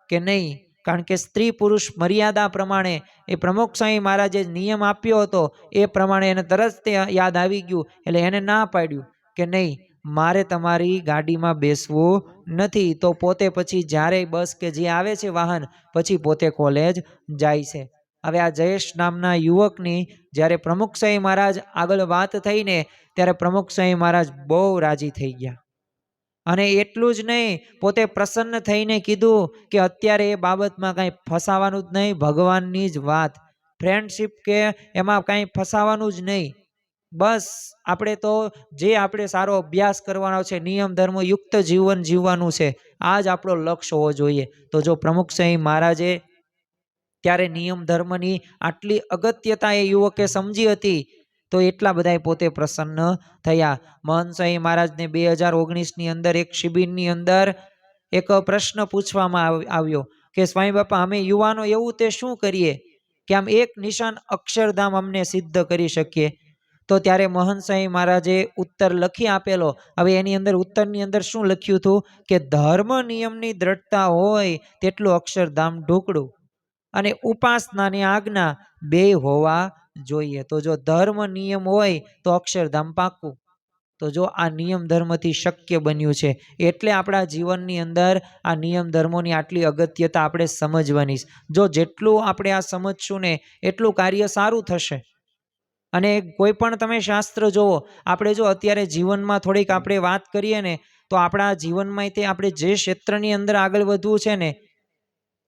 કે નહીં, કારણ કે સ્ત્રી પુરુષ મર્યાદા પ્રમાણે એ પ્રમુખ સ્વામી મહારાજે નિયમ આપ્યો હતો એ પ્રમાણે એને તરત તે યાદ આવી ગયું. એટલે એને ના પાડ્યું કે નહીં, મારે તમારી ગાડીમાં બેસવું નથી. તો પોતે પછી જ્યારે બસ કે જે આવે છે વાહન, પછી પોતે કોલેજ જાય છે. હવે આ જયેશ નામના યુવકની જ્યારે પ્રમુખ સ્વામી મહારાજ આગળ વાત થઈને ત્યારે પ્રમુખ સ્વામી મહારાજ બહુ રાજી થઈ ગયા. અને એટલું જ નહીં, પોતે પ્રસન્ન થઈને કીધું કે અત્યારે એ બાબતમાં કાંઈ ફસાવાનું જ નહીં, ભગવાનની જ વાત, ફ્રેન્ડશિપ કે એમાં કાંઈ ફસાવાનું જ નહીં. બસ આપણે તો જે આપણે સારો અભ્યાસ કરવાનો છે, નિયમ ધર્મ યુક્ત જીવન જીવવાનું છે, આ જ આપણો લક્ષ્ય હોવો જોઈએ. તો જો પ્રમુખ સ્વામી મહારાજે ત્યારે નિયમ ધર્મની આટલી અગત્યતા એ યુવકે સમજી હતી, તો એટલા બધા પોતે પ્રસન્ન થયા. મહંત સ્વામી મહારાજને 2019ની અંદર એક શિબિરની અંદર એક પ્રશ્ન પૂછવામાં આવ્યો કે સ્વામી બાપા, અમે યુવાનો એવું તે શું કરીએ કે આમ એક નિશાન અક્ષરધામ અમને સિદ્ધ કરી શકીએ? તો ત્યારે મહંત સ્વામી મહારાજે ઉત્તર લખી આપેલો. હવે એની અંદર ઉત્તરની અંદર શું લખ્યું હતું કે ધર્મ નિયમની દ્રઢતા હોય તેટલું અક્ષરધામ ઢોકળું, અને ઉપાસનાની આજ્ઞા 2 હોવા જોઈએ. તો જો ધર્મ નિયમ હોય તો અક્ષરધામ પાકું. તો જો આ નિયમ ધર્મથી શક્ય બન્યું છે, એટલે આપણા જીવનની અંદર આ નિયમ ધર્મોની આટલી અગત્યતા આપણે સમજવાની. જો જેટલું આપણે આ સમજશું ને એટલું કાર્ય સારું થશે. અને કોઈ પણ તમે શાસ્ત્ર જોવો, આપણે જો અત્યારે જીવનમાં થોડીક આપણે વાત કરીએ ને, તો આપણા જીવનમાં તે આપણે જે ક્ષેત્રની અંદર આગળ વધવું છે ને,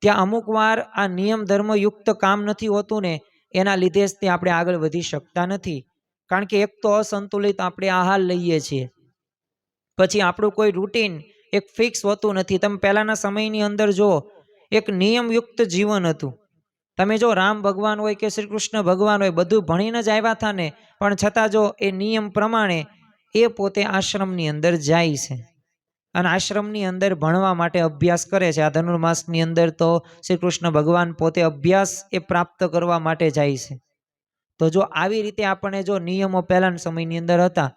ત્યાં અમુક વાર આ નિયમ ધર્મયુક્ત કામ નથી હોતું ને, એના લીધે જ તે આપણે આગળ વધી શકતા નથી. કારણ કે એક તો અસંતુલિત આપણે આહાર લઈએ છીએ, પછી આપણું કોઈ રૂટીન એક ફિક્સ હોતું નથી. તમે પહેલાના સમયની અંદર જો એક નિયમયુક્ત જીવન હતું. તમે જો રામ ભગવાન હોય કે શ્રી કૃષ્ણ ભગવાન હોય, બધું ભણીને જ આવ્યા હતા ને, પણ છતાં જો એ નિયમ પ્રમાણે એ પોતે આશ્રમની અંદર જાય છે અને આશ્રમની અંદર ભણવા માટે અભ્યાસ કરે છે. આ ધનુર્માસની અંદર તો શ્રી કૃષ્ણ ભગવાન પોતે અભ્યાસ એ પ્રાપ્ત કરવા માટે જાય છે. તો જો આવી રીતે આપણને જો નિયમો પહેલાના સમયની અંદર હતા,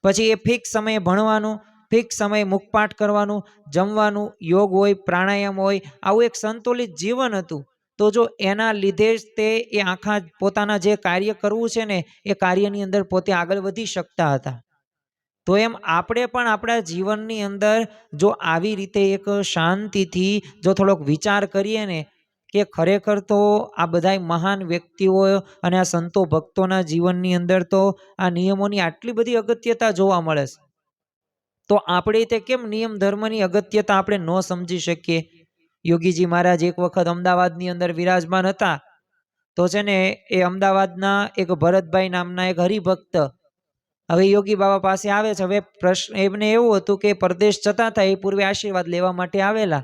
પછી એ ફિક્સ સમયે ભણવાનું, ફિક્સ સમયે મુખપાઠ કરવાનું, જમવાનું, યોગ હોય, પ્રાણાયામ હોય, આવું એક સંતુલિત જીવન હતું. તો જો એના લીધે જ તે એ આખા પોતાના જે કાર્ય કરવું છે ને, એ કાર્યની અંદર પોતે આગળ વધી શકતા હતા. તો એમ આપણે પણ આપણા જીવનની અંદર જો આવી રીતે એક શાંતિથી જો થોડોક વિચાર કરીએ ને, કે ખરેખર તો આ બધા મહાન વ્યક્તિઓ અને આ સંતો ભક્તોના જીવનની અંદર તો આ નિયમોની આટલી બધી અગત્યતા જોવા મળે છે, તો આપણે તે કેમ નિયમ ધર્મની અગત્યતા આપણે ન સમજી શકીએ? યોગીજી મહારાજ એક વખત અમદાવાદની અંદર વિરાજમાન હતા. તો છે ને એ અમદાવાદના એક ભરતભાઈ નામના એક હરિભક્ત હવે યોગી બાબા પાસે આવે છે. હવે પ્રશ્ન એમને એવું હતું કે પરદેશ જતા હતા, એ પૂર્વે આશીર્વાદ લેવા માટે આવેલા.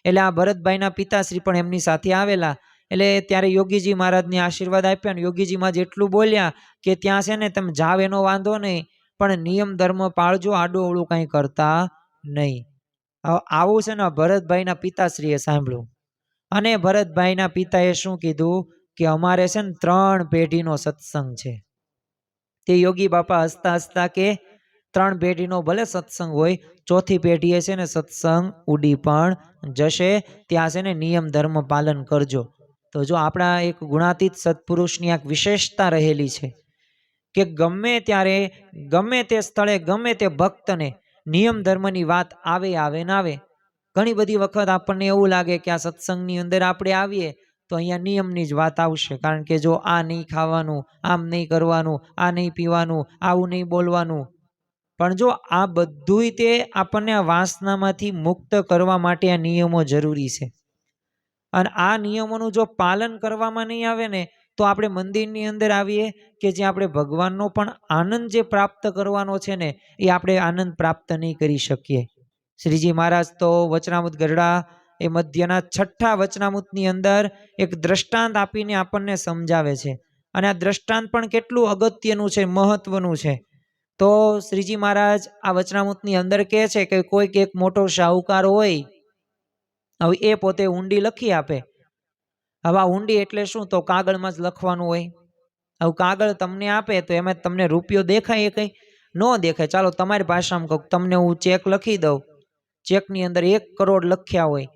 એટલે આ ભરતભાઈના પિતાશ્રી પણ એમની સાથે આવેલા. એટલે ત્યારે યોગીજી મહારાજને આશીર્વાદ આપ્યા ને યોગીજી મહારાજ એટલું બોલ્યા કે ત્યાં છે ને તમે જાવ એનો વાંધો નહીં, પણ નિયમ ધર્મ પાળજો, આડું અવળું કંઈ કરતા નહીં. આવું છે ને ભરતભાઈના પિતાશ્રીએ સાંભળ્યું, અને ભરતભાઈના પિતાએ શું કીધું કે અમારે છે ને 3 પેઢીનો સત્સંગ છે. તે યોગી બાપા હસતા હસતા કે 3 પેઢીનો ભલે સત્સંગ હોય, 4થી પેઢીએ છે ને સત્સંગ ઉડી પણ જશે. ત્યાં છે ને નિયમ ધર્મ પાલન કરજો. તો જો આપણા એક ગુણાતીત સત્પુરુષની એક વિશેષતા રહેલી છે કે ગમે ત્યારે, ગમે તે સ્થળે, ગમે તે ભક્તને નિયમ ધર્મની વાત આવે ને આવે, ઘણી બધી વખત આપણને એવું લાગે કે આ સત્સંગની અંદર આપણે આવીએ તો અહીંયા નિયમની જ વાત આવશે, કારણ કે જો આ નહીં ખાવાનું, આમ નહીં કરવાનું, આ નહીં પીવાનું, આવું નહીં બોલવાનું. પણ જો આ બધુંય તે આપણને આ વાસનામાંથી મુક્ત કરવા માટે આ નિયમો જરૂરી છે. અને આ નિયમોનું જો પાલન કરવામાં નહીં આવે ને તો આપણે મંદિરની અંદર આવીએ કે જે આપણે ભગવાનનો પણ આનંદ જે પ્રાપ્ત કરવાનો છે ને એ આપણે આનંદ પ્રાપ્ત નહીં કરી શકીએ. શ્રીજી મહારાજ તો વચનામૃત ગરડા એ મધ્યના 6ઠા વચનામૃતની અંદર એક દ્રષ્ટાંત આપીને આપણને સમજાવે છે. અને આ દ્રષ્ટાંત પણ કેટલું અગત્યનું છે, મહત્વનું છે. તો શ્રીજી મહારાજ આ વચનામૃતની અંદર કહે છે કે કોઈક એક મોટો શાહુકાર હોય, હવે એ પોતે ઊંડી લખી આપે. હવે આ ઊંડી એટલે શું? તો કાગળમાં જ લખવાનું હોય. હવે કાગળ તમને આપે તો એમાં તમને રૂપિયો દેખાય? એ કંઈ ન દેખાય. ચાલો તમારી ભાષામાં કહું, તમને હું ચેક લખી દઉં, ચેકની અંદર 1 કરોડ લખ્યા હોય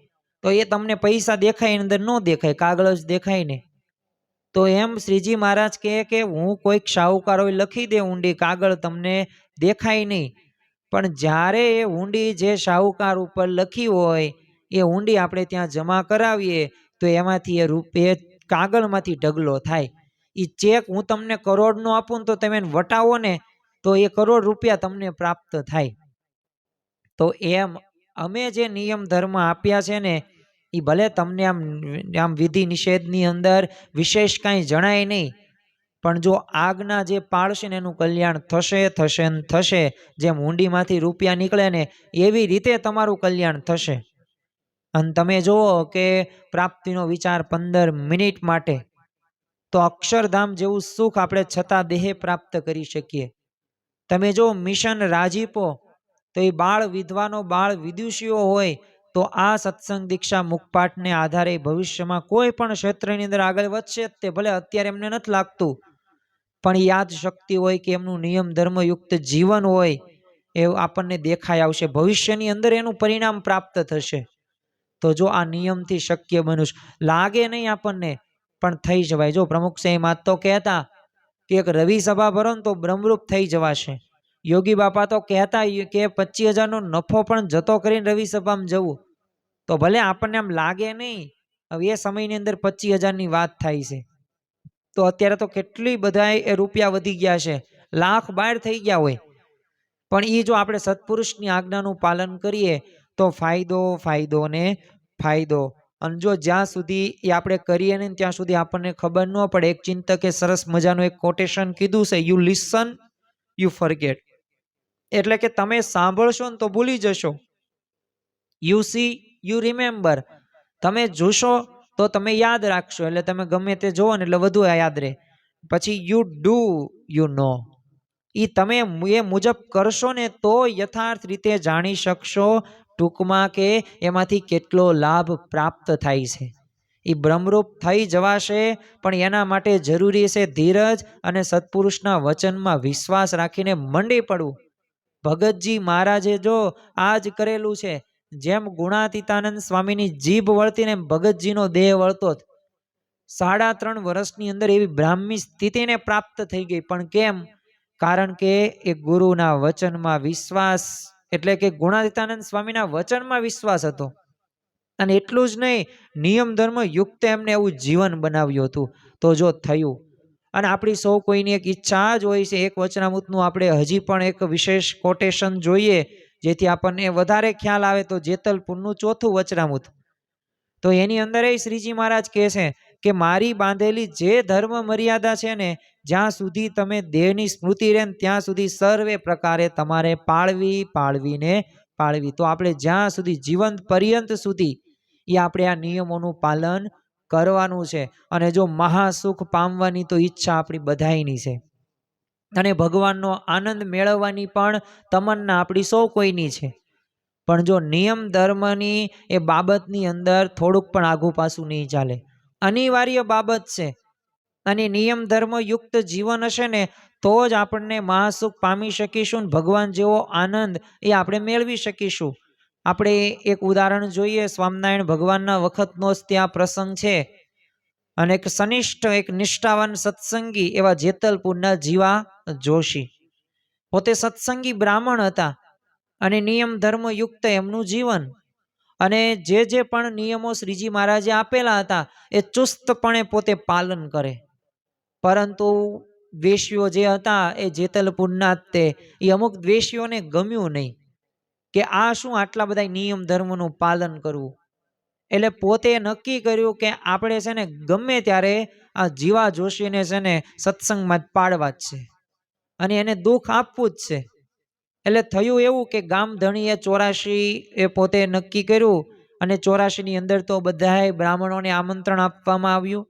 તો એ તમને પૈસા દેખાય, એની અંદર ન દેખાય, કાગળ જ દેખાય ને. તો એમ શ્રીજી મહારાજ કહે કે હું કોઈક શાહુકાર હોય લખી દે ઊંડી, કાગળ તમને દેખાય નહીં. પણ જ્યારે એ ઊંડી જે શાહુકાર ઉપર લખી હોય એ ઊંડી આપણે ત્યાં જમા કરાવીએ તો એમાંથી એ કાગળમાંથી ઢગલો થાય. એ ચેક હું તમને કરોડનો આપું ને તો તમે વટાવો ને તો એ કરોડ રૂપિયા તમને પ્રાપ્ત થાય. તો એમ અમે જે નિયમ ધર્મ આપ્યા છે ને એ ભલે તમને આમ વિધિ નિષેધની અંદર વિશેષ કાંઈ જણાય નહીં, પણ જો આજ્ઞા જે પાળશે ને એનું કલ્યાણ થશે થશે ને થશે. જેમ ઊંડીમાંથી રૂપિયા નીકળે ને એવી રીતે તમારું કલ્યાણ થશે. અને તમે જુઓ કે પ્રાપ્તિનો વિચાર 15 મિનિટ માટે તો અક્ષરધામ જેવું સુખ આપણે છતાં દેહે પ્રાપ્ત કરી શકીએ. તમે જો મિશન રાજીપો તો એ બાળ વિધવાનો, બાળ વિદુષીઓ હોય તો આ સત્સંગ દીક્ષા મુખપાઠને આધારે ભવિષ્યમાં કોઈ પણ ક્ષેત્રની અંદર આગળ વધશે. તે ભલે અત્યારે એમને નથી લાગતું, પણ યાદ શક્તિ હોય કે એમનું નિયમ ધર્મયુક્ત જીવન હોય એવું આપણને દેખાઈ આવશે. ભવિષ્યની અંદર એનું પરિણામ પ્રાપ્ત થશે. તો જો આ નિયમથી શક્ય બન્યું, લાગે નહીં આપણને પણ થઈ જવાય. જો પ્રમુખ સાહેબ માત તો કહેતા કે એક રવિ સભા ભરો ને તો બ્રહ્મરૂપ થઈ જવાશે. યોગી બાપા તો કહેતા કે 25,000નો નફો પણ જતો કરીને રવિ સભામાં જવું. તો ભલે આપણને આમ લાગે નહીં, હવે એ સમયની અંદર 25,000ની વાત થાય છે. તો અત્યારે તો કેટલી બધા એ રૂપિયા વધી ગયા છે, લાખ બાર થઈ ગયા હોય. પણ એ જો આપણે સત્પુરુષની આજ્ઞાનું પાલન કરીએ તો ફાયદો ફાયદો ને ફાયદો. અને જો જ્યાં સુધી એ આપણે કરીએ ને ત્યાં સુધી આપણને ખબર ન પડે. એક ચિંતકે સરસ મજાનું એક કોટેશન કીધું છે, યુ લિસન યુ ફોરગેટ. એટલે કે તમે સાંભળશો ને તો ભૂલી જશો. You C you remember. તમે જોશો તો તમે યાદ રાખશો. એટલે તમે ગમે તે જોવો ને એટલે વધુ યાદ રહે. પછી યુ ડુ યુ નો. એ તમે એ મુજબ કરશો ને તો યથાર્થ રીતે જાણી શકશો ટૂંકમાં કે એમાંથી કેટલો લાભ પ્રાપ્ત થાય છે. એ બ્રહ્મરૂપ થઈ જવાશે, પણ એના માટે જરૂરી છે ધીરજ અને સત્પુરુષના વચનમાં વિશ્વાસ રાખીને મંડી પડવું. ભગતજી મહારાજે જો આ જ કરેલું છે. જેમ ગુણાતીતાનંદ સ્વામીની જીભ વળતી ને ભગતજીનો દેહ વળતો. 3.5 વર્ષની અંદર એવી બ્રાહ્મી સ્થિતિને પ્રાપ્ત થઈ ગઈ. પણ કેમ? કારણ કે એ ગુરુના વચનમાં વિશ્વાસ, એટલે કે ગુણાતીતાનંદ સ્વામીના વચનમાં વિશ્વાસ હતો. અને એટલું જ નહીં, નિયમ ધર્મ યુક્ત એમને એવું જીવન બનાવ્યું હતું. તો જો થયું. અને આપણી સૌ કોઈની એક ઈચ્છા જ હોય છે. એક વચનામૃતનું આપણે હજી પણ એક વિશેષ કોટેશન જોઈએ જેથી આપણને વધારે ખ્યાલ આવે. તો જેતલપુરનું 4થું વચનામૃત, તો એની અંદર શ્રીજી મહારાજ કહે છે કે મારી બાંધેલી જે ધર્મ મર્યાદા છે ને, જ્યાં સુધી તમે દેહની સ્મૃતિ રહે ત્યાં સુધી સર્વે પ્રકારે તમારે પાળવી પાળવીને પાળવી. તો આપણે જ્યાં સુધી જીવંત પર્યંત સુધી એ આપણે આ નિયમોનું પાલન કરવાનું છે. અને જો મહાસુખ પામવાની તો ઈચ્છા આપણી બધાયની છે, અને ભગવાનનો આનંદ મેળવવાની પણ તમન્ના આપણી સૌ કોઈની છે. પણ જો નિયમ ધર્મની એ બાબતની અંદર થોડુંક પણ આઘું પાછું નહીં ચાલે. અનિવાર્ય બાબત છે. અને નિયમ ધર્મ યુક્ત જીવન હશે ને તો જ આપણને મહાસુખ પામી શકીશું. ભગવાન જેવો આનંદ એ આપણે મેળવી શકીશું. આપણે એક ઉદાહરણ જોઈએ. સ્વામિનારાયણ ભગવાનના વખતનો જ ત્યાં પ્રસંગ છે. અને એક સનિષ્ઠ, એક નિષ્ઠાવાન સત્સંગી એવા જેતલપુરના જીવા જોશી, પોતે સત્સંગી બ્રાહ્મણ હતા અને નિયમ ધર્મ યુક્ત એમનું જીવન. અને જે પણ નિયમો શ્રીજી મહારાજે આપેલા હતા એ ચુસ્તપણે પોતે પાલન કરે. પરંતુ દ્વેષીઓ જે હતા એ જેતલપુરના તે એ અમુક દ્વેષીઓને ગમ્યું નહીં કે આ શું આટલા બધા નિયમ ધર્મનું પાલન કરવું. એટલે પોતે નક્કી કર્યું કે આપણે છે ને ગમે ત્યારે આ જીવા જોશીને છે ને સત્સંગમાં પાડવા જ છે અને એને દુઃખ આપવું જ છે. એટલે થયું એવું કે ગામધણીએ 84 એ પોતે નક્કી કર્યું અને 84ની અંદર તો બધાય બ્રાહ્મણોને આમંત્રણ આપવામાં આવ્યું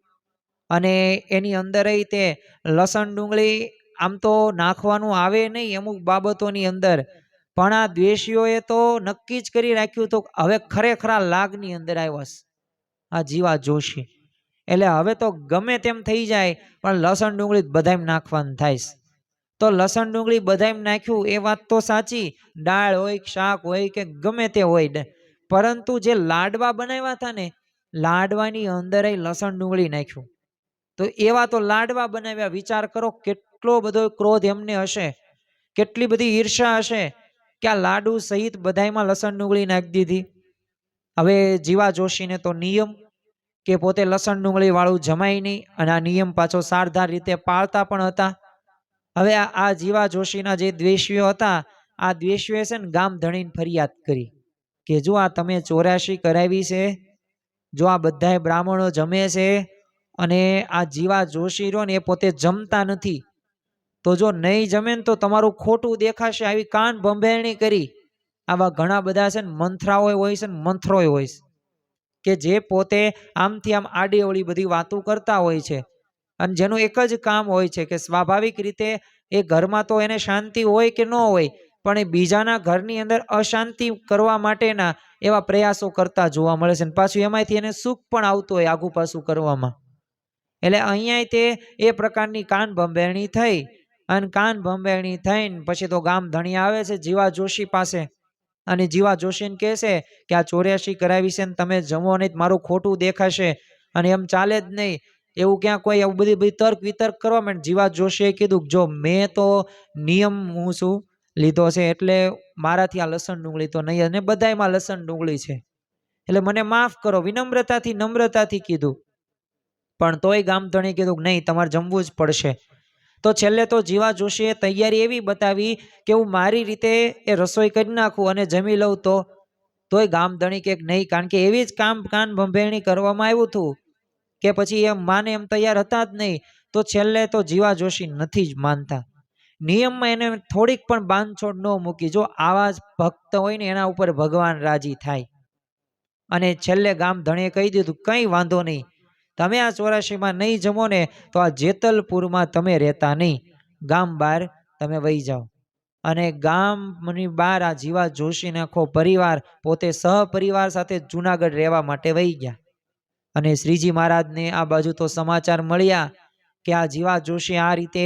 અને એની અંદર તે લસણ ડુંગળી આમ તો નાખવાનું આવે નહીં અમુક બાબતોની અંદર, પણ આ દ્વેષીઓએ તો નક્કી જ કરી રાખ્યું હતું હવે ખરેખરા લાગની અંદર આવ્યા આ જીવા જોશી, એટલે હવે તો ગમે તેમ થઈ જાય પણ લસણ ડુંગળી બધાય નાખવાનું થાય. તો લસણ ડુંગળી બધાય નાખ્યું એ વાત તો સાચી, દાળ હોય શાક હોય કે ગમે તે હોય ને, પરંતુ જે લાડવા બનાવ્યા હતા ને લાડવાની અંદર લસણ ડુંગળી નાખ્યું. તો એવા તો લાડવા બનાવ્યા, વિચાર કરો કેટલો બધો ક્રોધ એમને હશે, કેટલી બધી ઈર્ષા હશે કે આ લાડુ સહિત બધાયમાં લસણ ડુંગળી નાખી દીધી. હવે જીવા જોશીને તો નિયમ કે પોતે લસણ ડુંગળી વાળું જમાય નહીં અને આ નિયમ પાછો સારધાર રીતે પાળતા પણ હતા. હવે આ જીવા જોશીના જે દ્વેષીઓ હતા આ દ્વેષીઓએ છે ને ગામ ધણીને ફરિયાદ કરી કે જો આ તમે 84 કરાવી છે, જો આ બધાય બ્રાહ્મણો જમે છે અને આ જીવા જોશી રહ્યો ને એ પોતે જમતા નથી, તો જો નહીં જમે ને તો તમારું ખોટું દેખાશે. આવી કાન ભંભેરણી કરી. આવા ઘણા બધા છે ને મંથરાઓ હોય છે ને મંથરોય હોય છે કે જે પોતે આમથી આમ આડી અવળી બધી વાતો કરતા હોય છે અને જેનું એક જ કામ હોય છે કે સ્વાભાવિક રીતે એ ઘરમાં તો એને શાંતિ હોય કે ન હોય પણ એ બીજાના ઘરની અંદર અશાંતિ કરવા માટેના એવા પ્રયાસો કરતા જોવા મળે છે અને પાછું એમાંથી એને સુખ પણ આવતું હોય આગુ પાછું કરવામાં. એટલે અહીંયા તે એ પ્રકારની કાન ભંભેરણી થઈ અને કાન ભંભેરણી થઈને પછી તો ગામ ધણી આવે છે જીવા જોશી પાસે અને જીવા જોશીને કહે છે કે આ 84 કરાવી છે ને તમે જમો નહીં મારું ખોટું દેખાશે અને એમ ચાલે જ નહીં. એવું ક્યાં કોઈ એવું બધી તર્ક વિતર્ક કરવા માંડે. જીવા જોશીએ કીધું જો મેં તો નિયમ હું શું લીધો છે એટલે મારાથી આ લસણ ડુંગળી તો નહીં, અને બધાયમાં લસણ ડુંગળી છે એટલે મને માફ કરો, વિનમ્રતાથી નમ્રતાથી કીધું. પણ તોય ગામધણી કીધું નહીં તમારે જમવું જ પડશે. તો છેલ્લે તો જીવા જોશીએ તૈયારી એવી બતાવી કે હું મારી રીતે એ રસોઈ કરી નાખું અને જમી લઉં, તોય ગામધણી કે નહીં, કારણ કે એવી જ કાન ભંભેરણી કરવામાં આવ્યું હતું કે પછી એમ માને એમ તૈયાર હતા જ નહીં. તો છેલ્લે તો જીવા જોશી નથી જ માનતા. નિયમમાં એને થોડીક પણ બાંધછોડ ન મૂકી. જો આવા જ ભક્ત હોય ને એના ઉપર ભગવાન રાજી થાય. અને છેલ્લે ગામધણીએ કહી દીધું કંઈ વાંધો નહીં, તમે આ 84માં નહીં જમો ને તો આ જેતલપુરમાં તમે રહેતા નહીં, ગામ બહાર તમે વહી જાઓ. અને ગામની બહાર આ જીવા જોશીને આખો પરિવાર પોતે સહપરિવાર સાથે જુનાગઢ રહેવા માટે વહી ગયા. અને શ્રીજી મહારાજને આ બાજુ તો સમાચાર મળ્યા કે આ જીવા જોશી આ રીતે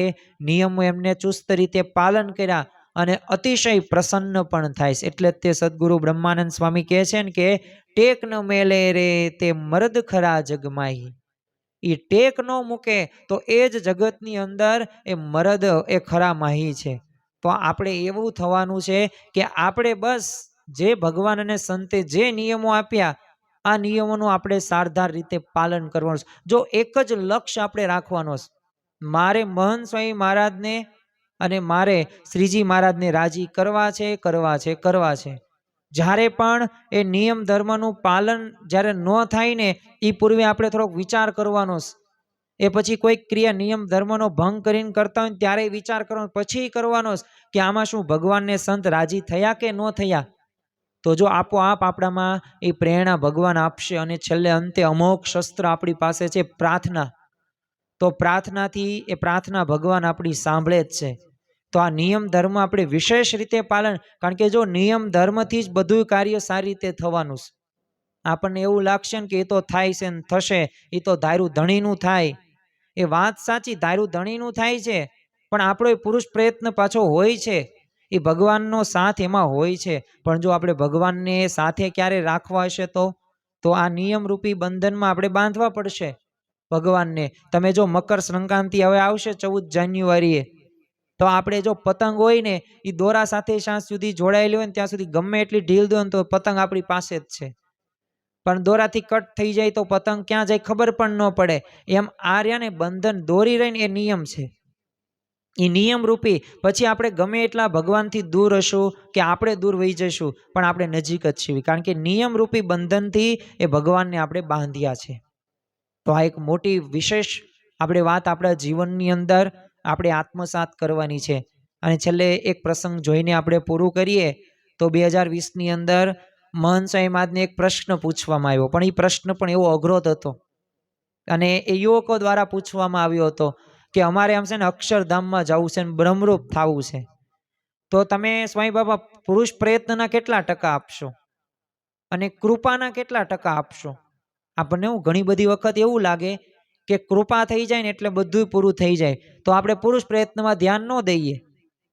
નિયમો એમને ચુસ્ત રીતે પાલન કર્યા અને અતિશય પ્રસન્ન પણ થાય છે. એટલે તે સદગુરુ બ્રહ્માનંદ સ્વામી કહે છે ને કે ટેક ન મેલે રે તે મરદ ખરા જગમાહી. એ ટેક ન મૂકે તો એ જ જગતની અંદર એ મરદ એ ખરા માહી છે. તો આપણે એવું થવાનું છે કે આપણે બસ જે ભગવાન અને સંતે જે નિયમો આપ્યા આ નિયમોનું આપણે સારધાર રીતે પાલન કરવાનું છે. જો એક જ લક્ષ્ય આપણે રાખવાનો છે, મારે મહંત સ્વામી મહારાજને અને મારે શ્રીજી મહારાજને રાજી કરવા છે કરવા છે કરવા છે. જ્યારે પણ એ નિયમ ધર્મનું પાલન જ્યારે ન થાય ને એ પૂર્વે આપણે થોડોક વિચાર કરવાનો છે. એ પછી કોઈક ક્રિયા નિયમ ધર્મનો ભંગ કરીને કરતા હોય ત્યારે વિચાર કરવાનો, પછી કરવાનો કે આમાં શું ભગવાનને સંત રાજી થયા કે ન થયા. તો જો આપોઆપ આપણામાં એ પ્રેરણા ભગવાન આપશે. અને છેલ્લે અંતે અમોઘ શસ્ત્ર આપણી પાસે છે પ્રાર્થના. તો પ્રાર્થનાથી એ પ્રાર્થના ભગવાન આપણી સાંભળે જ છે. તો આ નિયમ ધર્મ આપણે વિશેષ રીતે પાલન, કારણ કે જો નિયમ ધર્મથી જ બધું કાર્ય સારી રીતે થવાનું છે. આપણને એવું લાગશે ને કે એ તો થાય છે ને થશે, એ તો ધાર્યું ધણીનું થાય. એ વાત સાચી, ધાર્યું ધણીનું થાય છે, પણ આપણો પુરુષ પ્રયત્ન પાછો હોય છે. એ ભગવાનનો સાથ એમાં હોય છે. પણ જો આપણે ભગવાનને સાથે ક્યારે રાખવા હશે તો આ નિયમરૂપી બંધનમાં આપણે બાંધવા પડશે ભગવાનને. તમે જો મકર સંક્રાંતિ હવે આવશે 14 જાન્યુઆરીએ, તો આપણે જો પતંગ હોય ને એ દોરા સાથે જ્યાં સુધી જોડાયેલી હોય ને ત્યાં સુધી ગમે એટલી ઢીલ દો ને તો પતંગ આપણી પાસે જ છે. પણ દોરાથી કટ થઈ જાય તો પતંગ ક્યાં જાય ખબર પણ ન પડે. એમ આ રહ્યા ને બંધન દોરી રહીને એ નિયમ છે. એ નિયમ રૂપી પછી આપણે ગમે એટલા ભગવાનથી દૂર હશું કે આપણે દૂર વહી જઈશું પણ આપણે નજીક જ છીએ, કારણ કે નિયમ રૂપી બંધનથી એ ભગવાનને આપણે બાંધ્યા છે. તો આ એક મોટી વિશેષ આપણે વાત આપણા જીવનની અંદર આપણે આત્મસાત કરવાની છે. અને છેલ્લે એક પ્રસંગ જોઈને આપણે પૂરું કરીએ તો 2020ની અંદર મહંત સ્વામી મહારાજને એક પ્રશ્ન પૂછવામાં આવ્યો, પણ એ પ્રશ્ન પણ એવો અઘરો હતો અને એ યુવકો દ્વારા પૂછવામાં આવ્યો હતો કે અમારે આમ છે ને અક્ષરધામમાં જવું છે ને બ્રહ્મરૂપ થવું છે, તો તમે સ્વામી બાબા પુરુષ પ્રયત્નના કેટલા ટકા આપશો અને કૃપાના કેટલા ટકા આપશો? આપણને ઘણી બધી વખત એવું લાગે કે કૃપા થઈ જાય ને એટલે બધું પૂરું થઈ જાય, તો આપણે પુરુષ પ્રયત્નમાં ધ્યાન ન દઈએ.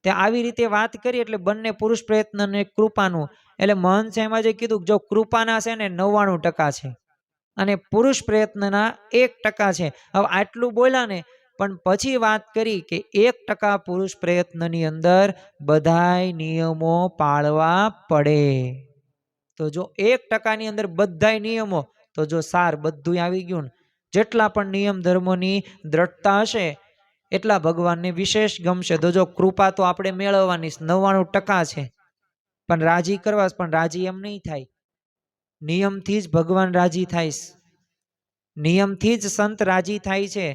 તે આવી રીતે વાત કરી એટલે બંને પુરુષ પ્રયત્ન અને કૃપાનું. એટલે મહંત સાહેબે જે કીધું જો કૃપાના છે ને 99% છે અને પુરુષ પ્રયત્નના 1% છે. હવે આટલું બોલ્યા ને પણ પછી વાત કરી કે 1% પુરુષ પ્રયત્નની અંદર બધાય નિયમો પાળવા પડે. તો જો 1%ની અંદર બધાય નિયમો, તો જો સાર બધું આવી ગયું ને. જેટલા પણ નિયમ ધર્મોની દ્રઢતા હશે એટલા ભગવાનને વિશેષ ગમશે. તો જો કૃપા તો આપણે મેળવવાની 99% છે પણ રાજી કરવા, પણ રાજી એમ નહીં થાય. નિયમથી જ ભગવાન રાજી થાય, નિયમથી જ સંત રાજી થાય છે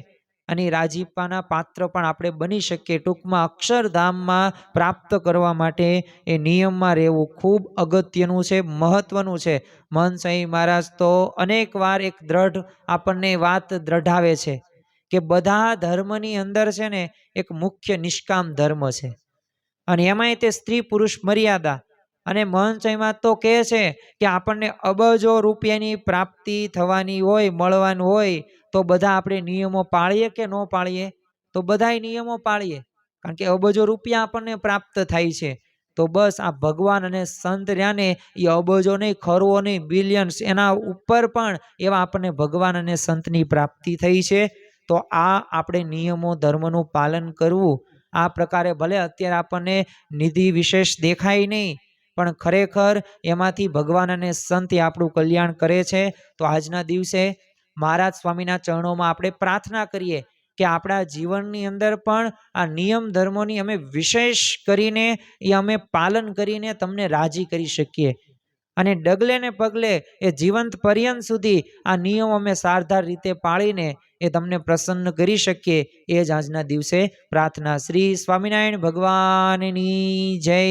અને રાજીપાના પાત્ર પણ આપણે બની શકીએ. ટૂંકમાં અક્ષરધામમાં પ્રાપ્ત કરવા માટે એ નિયમમાં રહેવું ખૂબ અગત્યનું છે, મહત્વનું છે. મહંત સ્વામી મહારાજ તો અનેક વાર એક દ્રઢ આપણને વાત દ્રઢાવે છે કે બધા ધર્મની અંદર છે ને એક મુખ્ય નિષ્કામ ધર્મ છે અને એમાંય તે સ્ત્રી પુરુષ મર્યાદા. અને મહંત સ્વામીમાં તો કહે છે કે આપણને અબજો રૂપિયાની પ્રાપ્તિ થવાની હોય, મળવાનું હોય, તો બધા આપણે નિયમો પાળીએ કે ન પાળીએ? તો બધાય નિયમો પાળીએ, કારણ કે અબજો રૂપિયા આપણને પ્રાપ્ત થાય છે. તો બસ આ ભગવાન અને સંત રહ્યા ને એ અબજો નહીં, ખરવો નહીં, બિલિયન્સ, એના ઉપર પણ એવા આપણને ભગવાન અને સંતની પ્રાપ્તિ થઈ છે. તો આ આપણે નિયમો ધર્મનું પાલન કરવું. આ પ્રકારે ભલે અત્યારે આપણને નિધિ વિશેષ દેખાય નહીં પણ ખરેખર એમાંથી ભગવાન અને સંત આપણું કલ્યાણ કરે છે. તો આજના દિવસે મહારાજ સ્વામીના ચરણોમાં આપણે પ્રાર્થના કરીએ કે આપણા જીવનની અંદર પણ આ નિયમ ધર્મોની અમે વિશેષ કરીને એ અમે પાલન કરીને તમને રાજી કરી શકીએ અને ડગલે ને પગલે એ જીવંત પર્યંત સુધી આ નિયમ અમે સારધાર રીતે પાળીને એ તમને પ્રસન્ન કરી શકીએ. એ જ આજના દિવસે પ્રાર્થના. શ્રી સ્વામિનારાયણ ભગવાનની જય.